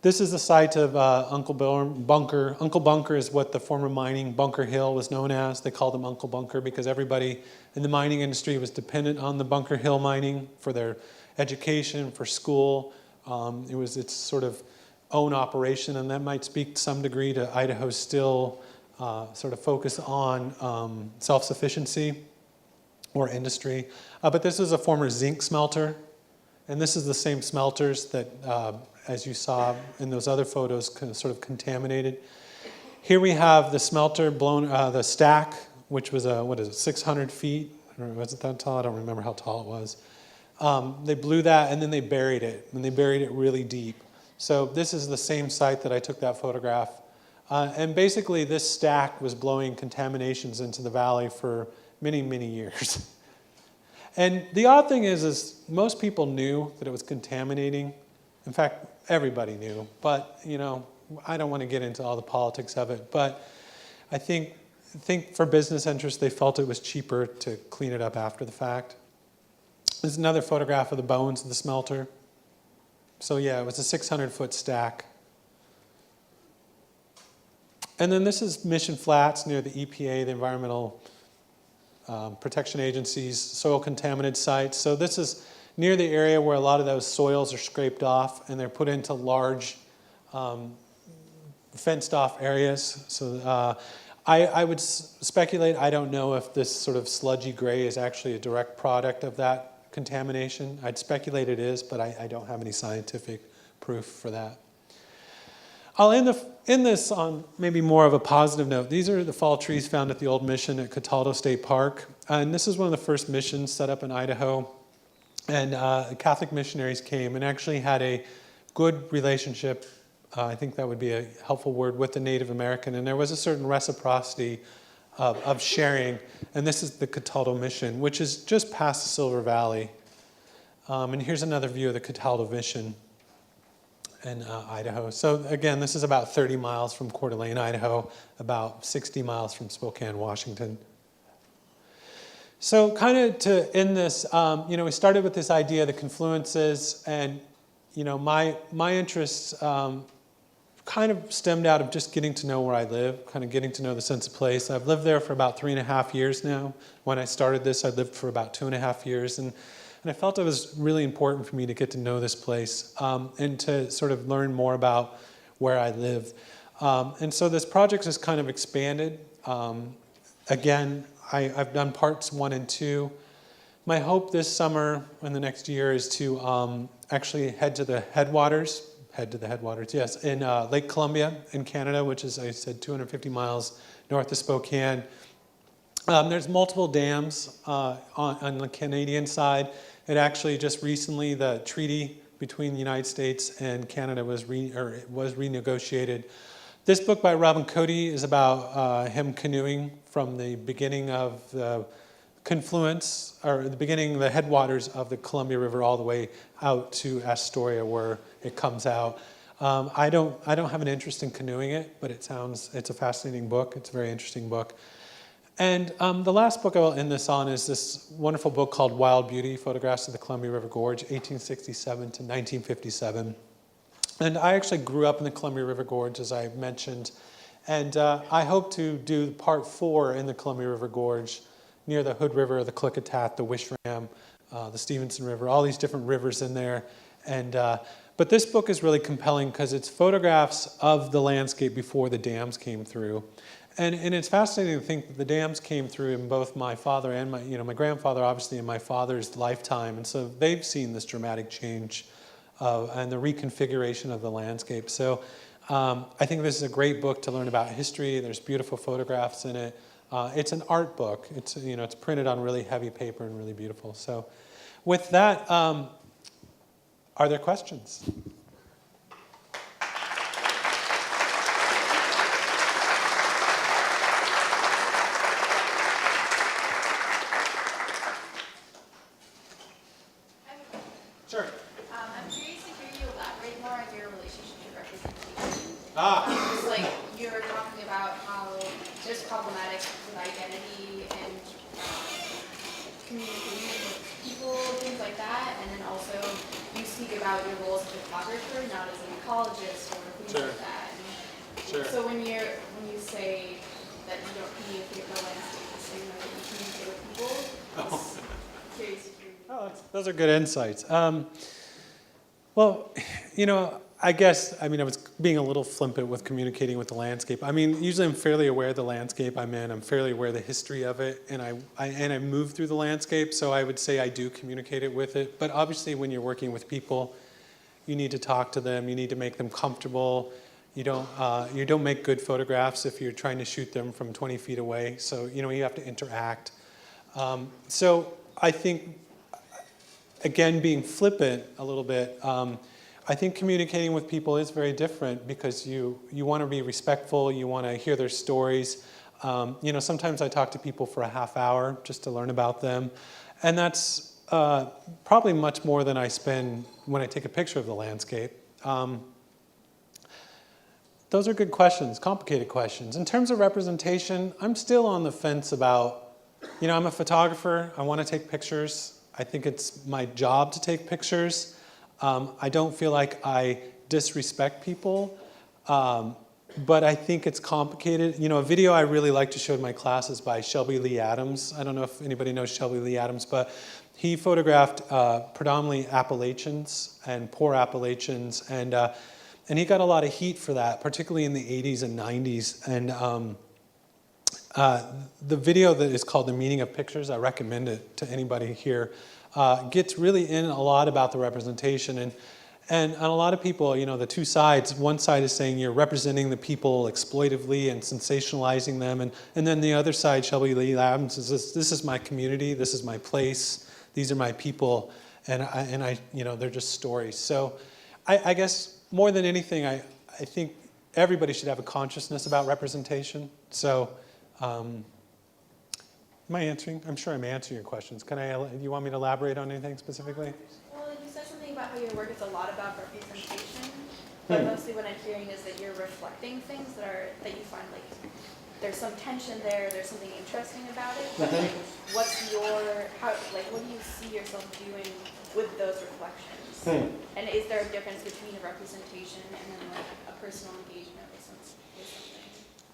This is the site of Uncle Bunker. Uncle Bunker is what the former mining Bunker Hill was known as. They called him Uncle Bunker because everybody in the mining industry was dependent on the Bunker Hill mining for their education, for school. It was its sort of own operation, and that might speak to some degree to Idaho's still sort of focus on self-sufficiency or industry. But this is a former zinc smelter, and this is the same smelters that, as you saw in those other photos, sort of contaminated. Here we have the smelter blown, the stack, which was 600 feet? Or was it that tall? I don't remember how tall it was. They blew that, and then they buried it, and they buried it really deep. So this is the same site that I took that photograph. And basically, this stack was blowing contaminations into the valley for many, many years. And the odd thing is most people knew that it was contaminating. In fact, everybody knew. But, I don't want to get into all the politics of it. But I think for business interests, they felt it was cheaper to clean it up after the fact. This is another photograph of the bones of the smelter. So yeah, it was a 600-foot stack. And then this is Mission Flats near the EPA, the Environmental Protection Agency's soil contaminated sites. So this is near the area where a lot of those soils are scraped off, and they're put into large fenced off areas. So I would speculate, I don't know if this sort of sludgy gray is actually a direct product of that contamination. I'd speculate it is, but I don't have any scientific proof for that. I'll end this on maybe more of a positive note. These are the fall trees found at the old mission at Cataldo State Park. And this is one of the first missions set up in Idaho. And Catholic missionaries came and actually had a good relationship, I think that would be a helpful word, with the Native American. And there was a certain reciprocity of sharing. And this is the Cataldo Mission, which is just past the Silver Valley. And here's another view of the Cataldo Mission in Idaho. So again, this is about 30 miles from Coeur d'Alene, Idaho, about 60 miles from Spokane, Washington. So kind of to end this, we started with this idea of the confluences, and my interests kind kind of stemmed out of just getting to know where I live, kind of getting to know the sense of place. I've lived there for about 3.5 years now. When I started this, I lived for about 2.5 years, and I felt it was really important for me to get to know this place and to sort of learn more about where I live. And so this project has kind of expanded. Again, I've done parts 1 and 2. My hope this summer and the next year is to actually head to the headwaters, yes, in Lake Columbia in Canada, which is, I said, 250 miles north of Spokane. There's multiple dams on the Canadian side. It actually just recently, the treaty between the United States and Canada was renegotiated. This book by Robin Cody is about him canoeing from the beginning of the confluence, or the headwaters of the Columbia River all the way out to Astoria where it comes out. I don't have an interest in canoeing it, but it's a fascinating book. It's a very interesting book. And the last book I will end this on is this wonderful book called Wild Beauty, Photographs of the Columbia River Gorge, 1867 to 1957. And I actually grew up in the Columbia River Gorge, as I mentioned. And I hope to do part 4 in the Columbia River Gorge near the Hood River, the Klickitat, the Wishram, the Stevenson River, all these different rivers in there. And but this book is really compelling because it's photographs of the landscape before the dams came through. And it's fascinating to think that the dams came through in both my father and my grandfather, obviously, in my father's lifetime. And so they've seen this dramatic change and the reconfiguration of the landscape. So I think this is a great book to learn about history. There's beautiful photographs in it. It's an art book. It's printed on really heavy paper and really beautiful. So with that, are there questions? Sure. I'm curious to hear you elaborate more on your relationship to representation. Ah. Like you were talking about how there's problematic with identity and communicating with people, things like that, and then also you speak about your role as a photographer, not as an ecologist or things Sure. like that. Sure. So when you say that you don't communicate with the landscape the same way that you communicate with people, I'm curious to hear. Oh, those are good insights. Well, I guess, I was being a little flippant with communicating with the landscape. Usually I'm fairly aware of the landscape I'm in. I'm fairly aware of the history of it, and I move through the landscape, so I would say I do communicate it with it. But obviously when you're working with people, you need to talk to them. You need to make them comfortable. You don't make good photographs if you're trying to shoot them from 20 feet away. So, you have to interact. So I think, again, being flippant a little bit, I think communicating with people is very different because you want to be respectful, you want to hear their stories. Sometimes I talk to people for a half hour just to learn about them. And that's probably much more than I spend when I take a picture of the landscape. Those are good questions, complicated questions. In terms of representation, I'm still on the fence about, I'm a photographer, I want to take pictures. I think it's my job to take pictures. I don't feel like I disrespect people, but I think it's complicated. A video I really like to show in my class is by Shelby Lee Adams. I don't know if anybody knows Shelby Lee Adams, but he photographed predominantly Appalachians and poor Appalachians, and he got a lot of heat for that, particularly in the 80s and 90s. And the video that is called The Meaning of Pictures, I recommend it to anybody here, gets really in a lot about the representation. And a lot of people, the two sides, one side is saying you're representing the people exploitively and sensationalizing them. And then the other side, Shelby Lee Adams, is this is my community, this is my place, these are my people, and I they're just stories. So I guess more than anything, I think everybody should have a consciousness about representation. So am I answering? I'm sure I'm answering your questions. Do you want me to elaborate on anything specifically? Well, you said something about how your work is a lot about representation, but mostly what I'm hearing is that you're reflecting things that you find there's some tension there, there's something interesting about it, but like, what's your, how, like, what do you see yourself doing with those reflections? And is there a difference between a representation and then like a personal engagement with something?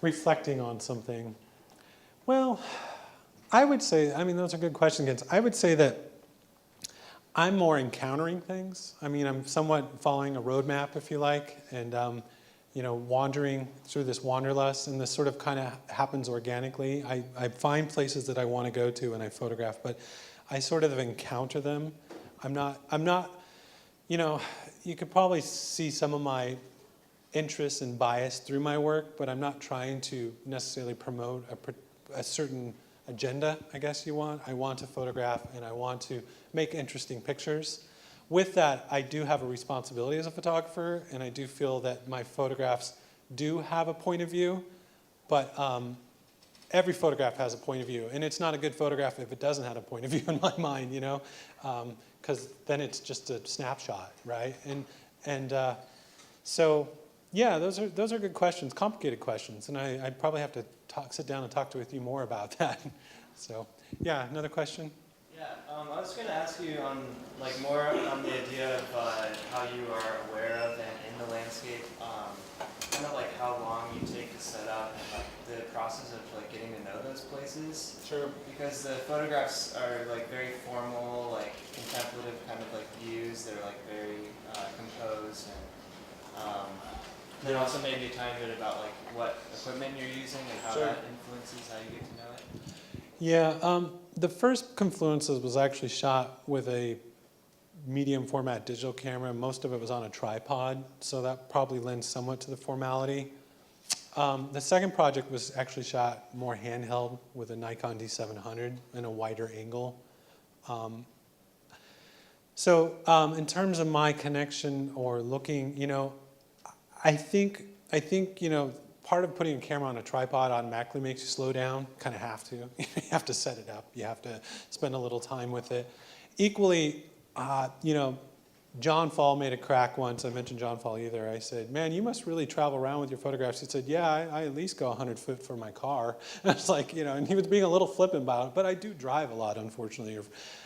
Reflecting on something. Well, I would say, I mean, those are good questions. I would say that I'm more encountering things. I mean, I'm somewhat following a roadmap, if you like, and you know, wandering through this wanderlust, and this sort of kind of happens organically. I find places that I want to go to and I photograph, but I sort of encounter them. I'm not, you know, you could probably see some of my interests and bias through my work, but I'm not trying to necessarily promote a certain agenda, I guess you want. I want to photograph and I want to make interesting pictures. With that, I do have a responsibility as a photographer, and I do feel that my photographs do have a point of view, but every photograph has a point of view, and it's not a good photograph if it doesn't have a point of view in my mind, you know, because then it's just a snapshot, right? And so, yeah, those are good questions, complicated questions, and I probably have to sit down and talk with you more about that. So, yeah, another question? Yeah, I was going to ask you on like more on the idea of how you are aware of and in the landscape, kind of like how long you take to set up and like the process of like getting to know those places. Sure. Because the photographs are like very formal, like contemplative kind of like views. They're like very composed, and then also maybe a tiny bit about like what equipment you're using and how Sure. that influences how you get to know it. Yeah, the first Confluences was actually shot with a medium format digital camera. Most of it was on a tripod, so that probably lends somewhat to the formality. The second project was actually shot more handheld with a Nikon D700 and a wider angle. So in terms of my connection or looking, you know, I think you know, part of putting a camera on a tripod automatically makes you slow down. Kind of have to. You have to set it up. You have to spend a little time with it. Equally, you know, John Fall made a crack once. I mentioned John Fall either. I said, "Man, you must really travel around with your photographs." He said, "Yeah, I at least go 100 foot for my car." And I was like, you know, and he was being a little flippant about it. But I do drive a lot, unfortunately. Or,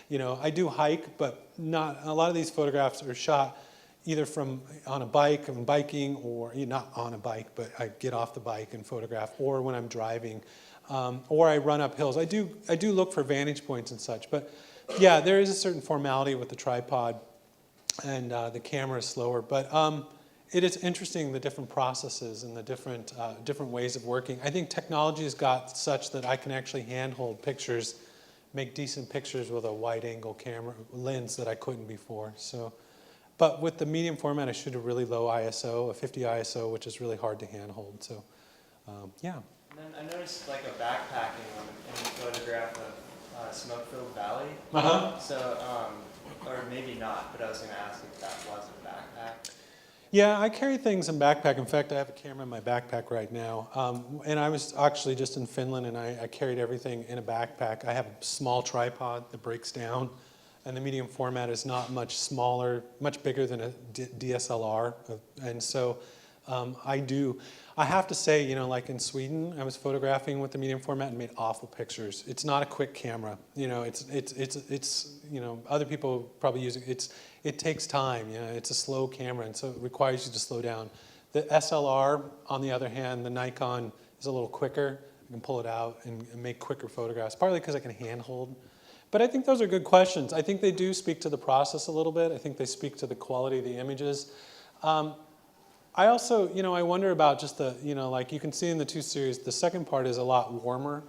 you know, I do hike, but not. A lot of these photographs are shot either from on a bike, I'm biking, or not on a bike, but I get off the bike and photograph, or when I'm driving, or I run up hills. I do look for vantage points and such, but yeah, there is a certain formality with the tripod, and the camera is slower. But it is interesting, the different processes and the different ways of working. I think technology has got such that I can actually handhold pictures, make decent pictures with a wide-angle camera lens that I couldn't before. So. But with the medium format, I shoot a really low ISO, a 50 ISO, which is really hard to handhold. So, yeah. And then I noticed like a backpacking in the photograph of Smoke-Filled Valley. So, or maybe not, but I was going to ask if that was a backpack. Yeah, I carry things in backpack. In fact, I have a camera in my backpack right now. And I was actually just in Finland, and I carried everything in a backpack. I have a small tripod that breaks down. And the medium format is not much smaller, much bigger than a DSLR. And so I have to say, you know, like in Sweden, I was photographing with the medium format and made awful pictures. It's not a quick camera. You know, it's you know, other people probably use it. It takes time, you know, it's a slow camera, and so it requires you to slow down. The SLR, on the other hand, the Nikon is a little quicker. I can pull it out and make quicker photographs, partly because I can handhold. But I think those are good questions. I think they do speak to the process a little bit. I think they speak to the quality of the images. I also, you know, I wonder about just the, you know, like you can see in the two series, the second part is a lot warmer,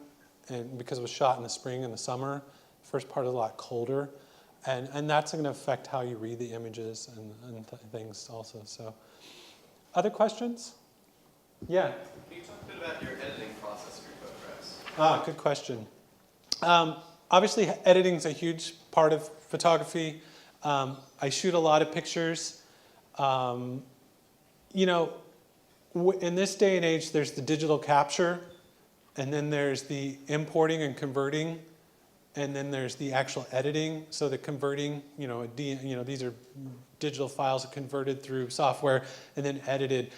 and because it was shot in the spring and the summer. The first part is a lot colder, and that's going to affect how you read the images and things also. So, other questions? Yeah. Can you talk a bit about your editing process for your photographs? Good question. Obviously, editing is a huge part of photography. I shoot a lot of pictures. You know, in this day and age, there's the digital capture, and then there's the importing and converting, and then there's the actual editing. So the converting, you know, these are digital files converted through software and then edited.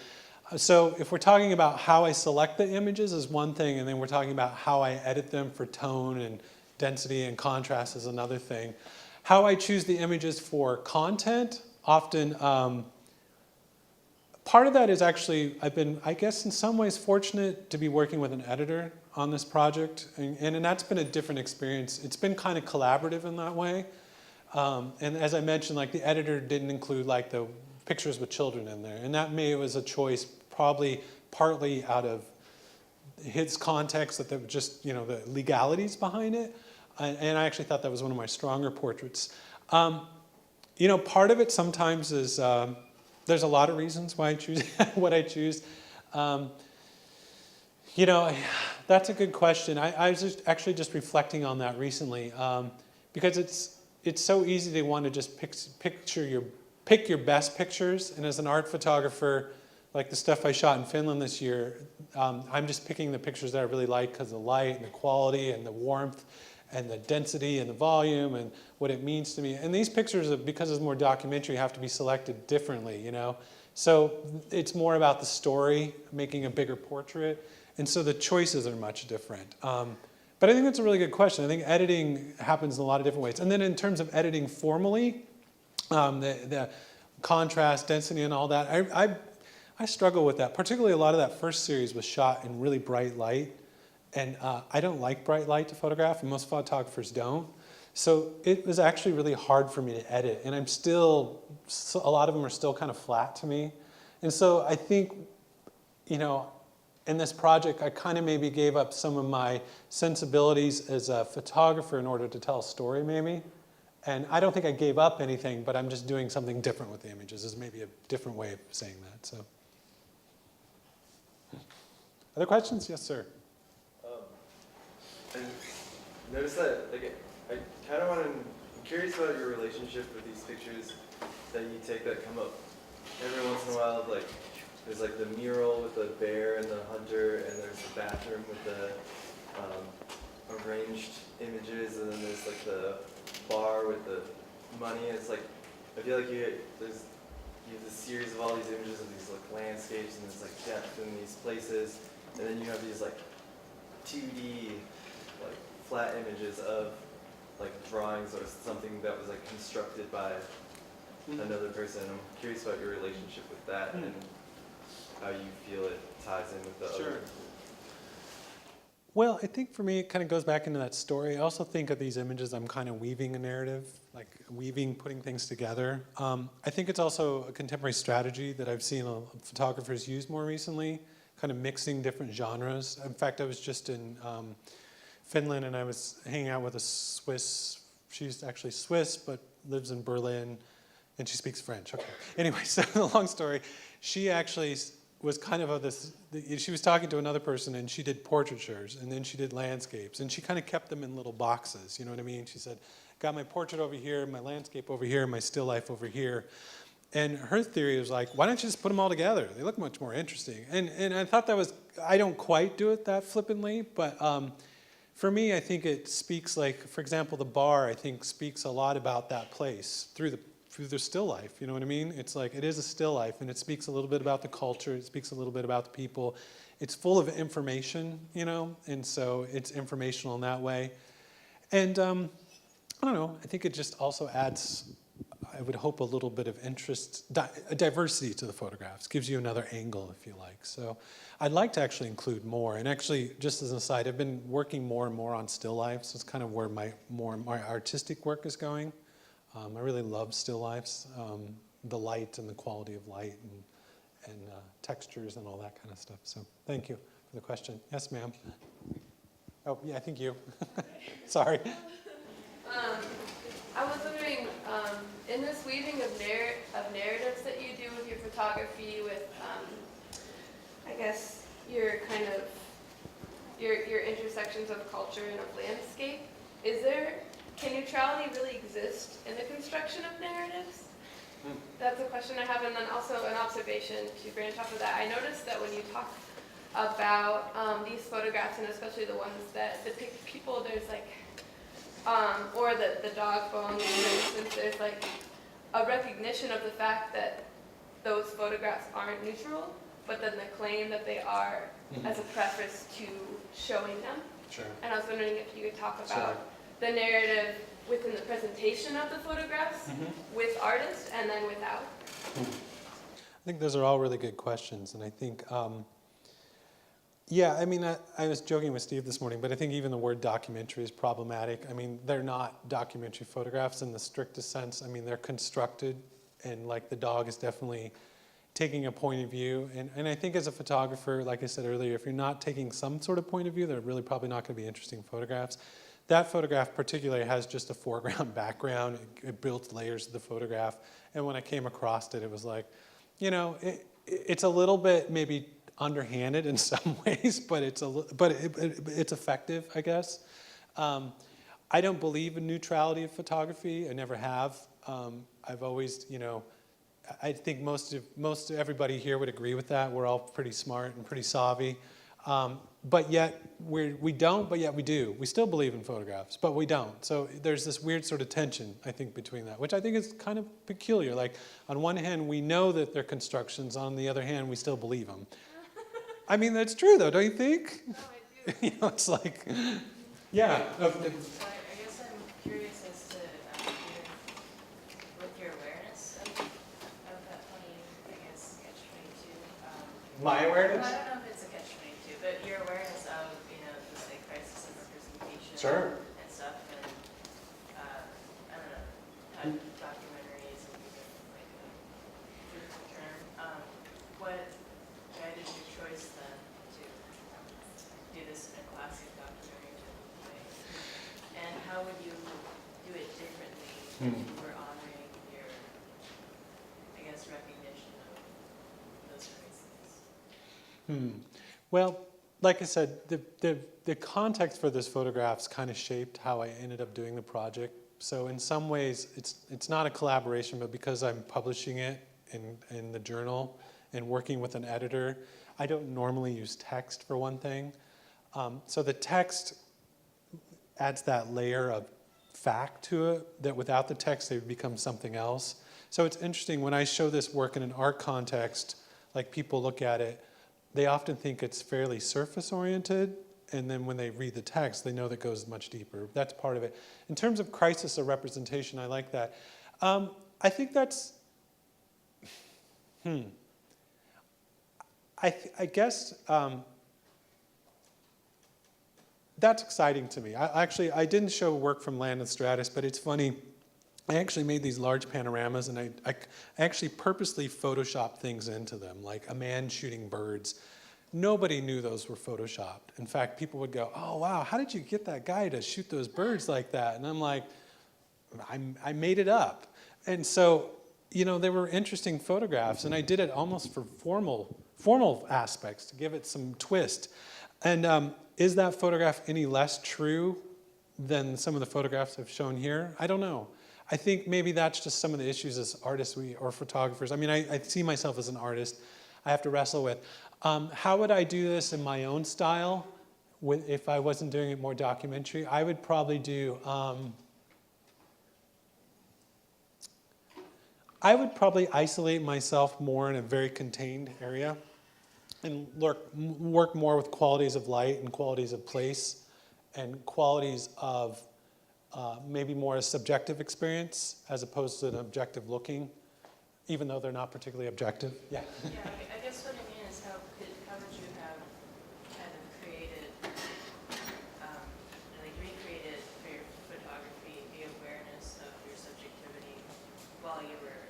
So if we're talking about how I select the images is one thing, and then we're talking about how I edit them for tone and density and contrast is another thing. How I choose the images for content, often, part of that is actually, I've been, I guess in some ways, fortunate to be working with an editor on this project, and that's been a different experience. It's been kind of collaborative in that way. And as I mentioned, like the editor didn't include like the pictures with children in there, and that maybe was a choice probably partly out of his context, that there were just, you know, the legalities behind it. And I actually thought that was one of my stronger portraits. You know, part of it sometimes is, there's a lot of reasons why I choose what I choose. You know, that's a good question. I was just actually just reflecting on that recently, because it's so easy to want to just pick your best pictures. And as an art photographer, like the stuff I shot in Finland this year, I'm just picking the pictures that I really like because of the light and the quality and the warmth and the density and the volume and what it means to me. And these pictures, because it's more documentary, have to be selected differently, you know? So it's more about the story, making a bigger portrait. And so the choices are much different. But I think that's a really good question. I think editing happens in a lot of different ways. And then in terms of editing formally, the contrast, density, and all that, I struggle with that. Particularly a lot of that first series was shot in really bright light. And I don't like bright light to photograph, and most photographers don't. So it was actually really hard for me to edit. And I'm still, a lot of them are still kind of flat to me. And so I think, you know, in this project, I kind of maybe gave up some of my sensibilities as a photographer in order to tell a story, maybe. And I don't think I gave up anything, but I'm just doing something different with the images, is maybe a different way of saying that. So, other questions? Yes, sir. And notice that, like, I kind of want to, I'm curious about your relationship with these pictures that you take that come up every once in a while. Like, there's like the mural with the bear and the hunter, and there's the bathroom with the arranged images, and then there's like the bar with the money. It's like, I feel like you have this series of all these images of these like landscapes, and there's like depth in these places, and then you have these like 2D like flat images of like drawings or something that was like constructed by another person. I'm curious about your relationship with that and how you feel it ties in with the other. Well, I think for me, it kind of goes back into that story. I also think of these images, I'm kind of weaving a narrative, like putting things together. I think it's also a contemporary strategy that I've seen photographers use more recently, kind of mixing different genres. In fact, I was just in Finland, and I was hanging out with a Swiss. She's actually Swiss, but lives in Berlin, and she speaks French. Okay. Anyway, so the long story, she actually was kind of she was talking to another person, and she did portraitures, and then she did landscapes, and she kind of kept them in little boxes, you know what I mean? She said, got my portrait over here, my landscape over here, my still life over here. And her theory was like, why don't you just put them all together? They look much more interesting. And I thought that was, I don't quite do it that flippantly, but for me, I think it speaks like, for example, the bar, I think speaks a lot about that place through the still life, you know what I mean? It's like, it is a still life, and it speaks a little bit about the culture, it speaks a little bit about the people. It's full of information, you know, and so it's informational in that way. And I don't know, I think it just also adds, I would hope, a little bit of interest, diversity to the photographs, gives you another angle, if you like. So I'd like to actually include more. And actually, just as an aside, I've been working more and more on still life, so it's kind of where my artistic work is going. I really love still lifes, the light and the quality of light and textures and all that kind of stuff. So thank you for the question. Yes, ma'am. Oh, yeah, I think you. Sorry. I was wondering, in this weaving of narratives that you do with your photography, with, I guess, your kind of, your intersections of culture and of landscape, can neutrality really exist in the construction of narratives? That's a question I have, and then also an observation to branch off of that. I noticed that when you talk about these photographs, and especially the ones that depict people, there's like, or the dog bones, for instance, there's like a recognition of the fact that those photographs aren't neutral. but then the claim that they are as a preface to showing them. Sure. And I was wondering if you could talk about Sure. the narrative within the presentation of the photographs with artists and then without. I think those are all really good questions, and I think, yeah, I mean, I was joking with Steve this morning, but I think even the word documentary is problematic. I mean, they're not documentary photographs in the strictest sense. I mean, they're constructed, and like the dog is definitely taking a point of view. And I think as a photographer, like I said earlier, if you're not taking some sort of point of view, they're really probably not going to be interesting photographs. That photograph particularly has just a foreground background. It builds layers of the photograph. And when I came across it, it was like, you know, it's a little bit maybe underhanded in some ways, but it's effective, I guess. I don't believe in neutrality of photography. I never have. I've always, you know, I think most everybody here would agree with that. We're all pretty smart and pretty savvy. But yet we don't, but yet we do. We still believe in photographs, but we don't. So there's this weird sort of tension, I think, between that, which I think is kind of peculiar. Like, on one hand, we know that they're constructions. On the other hand, we still believe them. I mean, that's true, though, don't you think? No, I do. You know, it's like, yeah. So I guess I'm curious as to with your awareness of that funny, I guess, catch-22. My awareness? Well, I don't know if it's a catch-22, but your awareness of, you know, this like crisis of representation Sure. and stuff, and I don't know, how documentary is even like a fruitful term. What guided your choice then to do this in a classic documentary way? And how would you do it differently if you were honoring your, I guess, recognition of those crises? Well, like I said, the context for this photographs kind of shaped how I ended up doing the project. So in some ways, it's not a collaboration, but because I'm publishing it in the journal and working with an editor, I don't normally use text for one thing. So the text adds that layer of fact to it that without the text, it would become something else. So it's interesting, when I show this work in an art context, like people look at it, they often think it's fairly surface-oriented, and then when they read the text, they know that goes much deeper. That's part of it. In terms of crisis of representation, I like that. I think that's, I guess that's exciting to me. I didn't show work from Land and Stratus, but it's funny. I actually made these large panoramas, and I actually purposely photoshopped things into them, like a man shooting birds. Nobody knew those were photoshopped. In fact, people would go, "Oh, wow, how did you get that guy to shoot those birds like that?" And I'm like, I made it up. And so, you know, they were interesting photographs, and I did it almost for formal aspects to give it some twist. And is that photograph any less true than some of the photographs I've shown here? I don't know. I think maybe that's just some of the issues as artists or photographers. I mean, I see myself as an artist. I have to wrestle with. How would I do this in my own style if I wasn't doing it more documentary? I would probably do, I would probably isolate myself more in a very contained area and work more with qualities of light and qualities of place and qualities of maybe more a subjective experience as opposed to an objective looking, even though they're not particularly objective. Yeah. Yeah, I guess what I mean is how would you have kind of created, like recreated for your photography the awareness of your subjectivity while you were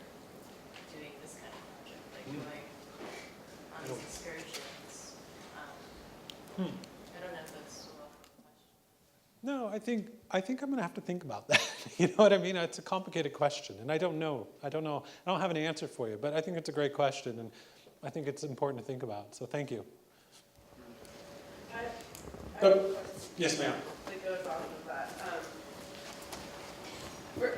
doing this kind of project, like going on these excursions? I don't know if that's a well-known question. No, I think I'm going to have to think about that. You know what I mean? It's a complicated question, and I don't know. I don't have an answer for you, but I think it's a great question, and I think it's important to think about. So thank you. Yes, ma'am. That goes off of that.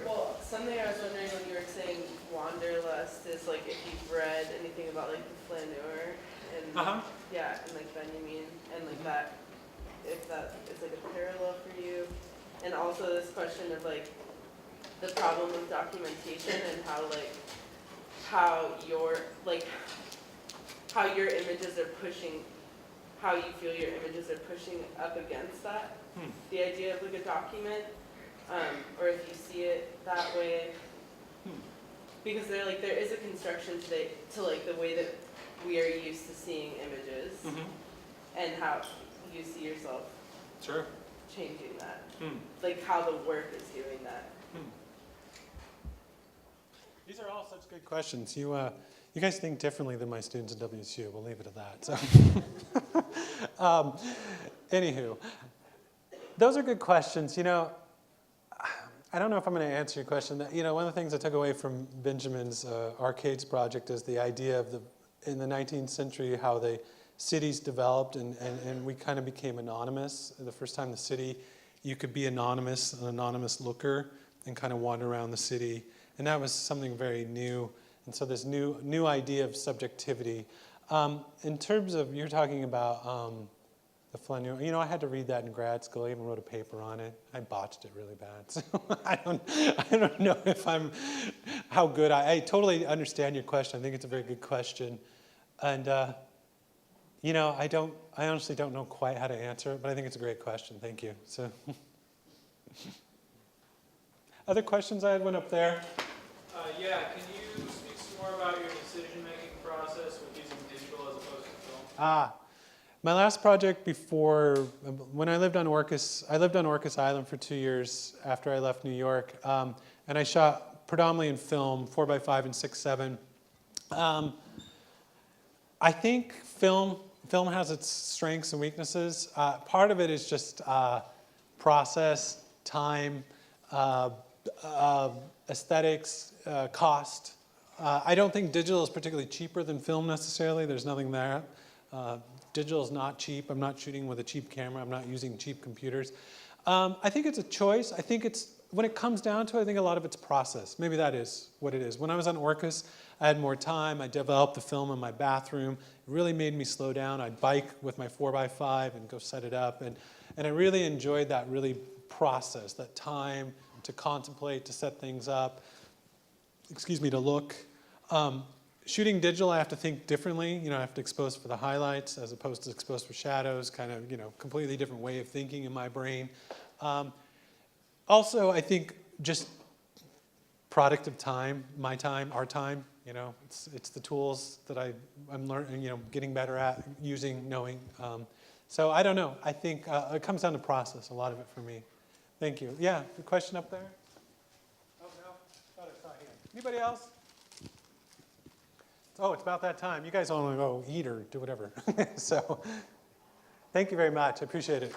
Well, something I was wondering when you were saying wanderlust is like if you've read anything about like the flaneur and yeah, and like Benjamin and like that, if that is like a parallel for you, and also this question of like the problem with documentation and how you're like how your images are pushing, how you feel your images are pushing up against that. The idea of like a document, or if you see it that way. Because there is a construction today to like the way that we are used to seeing images, and how you see yourself Sure. changing that. Like how the work is doing that. These are all such good questions. You guys think differently than my students at WSU. We'll leave it at that. So, anywho, those are good questions. You know, I don't know if I'm going to answer your question. You know, one of the things I took away from Benjamin's Arcades project is the idea of in the 19th century how the cities developed and we kind of became anonymous. The first time the city, you could be anonymous, an anonymous looker, and kind of wander around the city. And that was something very new. And so this new idea of subjectivity. In terms of, you're talking about the flaneur, you know, I had to read that in grad school. I even wrote a paper on it. I botched it really bad. So I don't know if how good I totally understand your question. I think it's a very good question. And, you know, I honestly don't know quite how to answer it, but I think it's a great question. Thank you. So, other questions? I had one up there. Yeah, can you speak some more about your decision-making process with using digital as opposed to film? My last project before, when I lived on Orcas Island for 2 years after I left New York, and I shot predominantly in film, 4x5 and 6.7. I think film has its strengths and weaknesses. Part of it is just process, time, aesthetics, cost. I don't think digital is particularly cheaper than film necessarily. There's nothing there. Digital is not cheap. I'm not shooting with a cheap camera. I'm not using cheap computers. I think it's a choice. I think when it comes down to it, I think a lot of it's process. Maybe that is what it is. When I was on Orcas, I had more time. I developed the film in my bathroom. It really made me slow down. I'd bike with my 4x5 and go set it up. And I really enjoyed that process, that time to contemplate, to set things up, to look. Shooting digital, I have to think differently. You know, I have to expose for the highlights as opposed to expose for shadows, kind of, you know, completely different way of thinking in my brain. Also, I think just product of time, my time, our time, you know, it's the tools that I'm learning, you know, getting better at using, knowing. So I don't know. I think it comes down to process, a lot of it for me. Thank you. Yeah, the question up there? Oh, no. Thought I saw a hand. Anybody else? Oh, it's about that time. You guys all want to go eat or do whatever. So thank you very much. I appreciate it.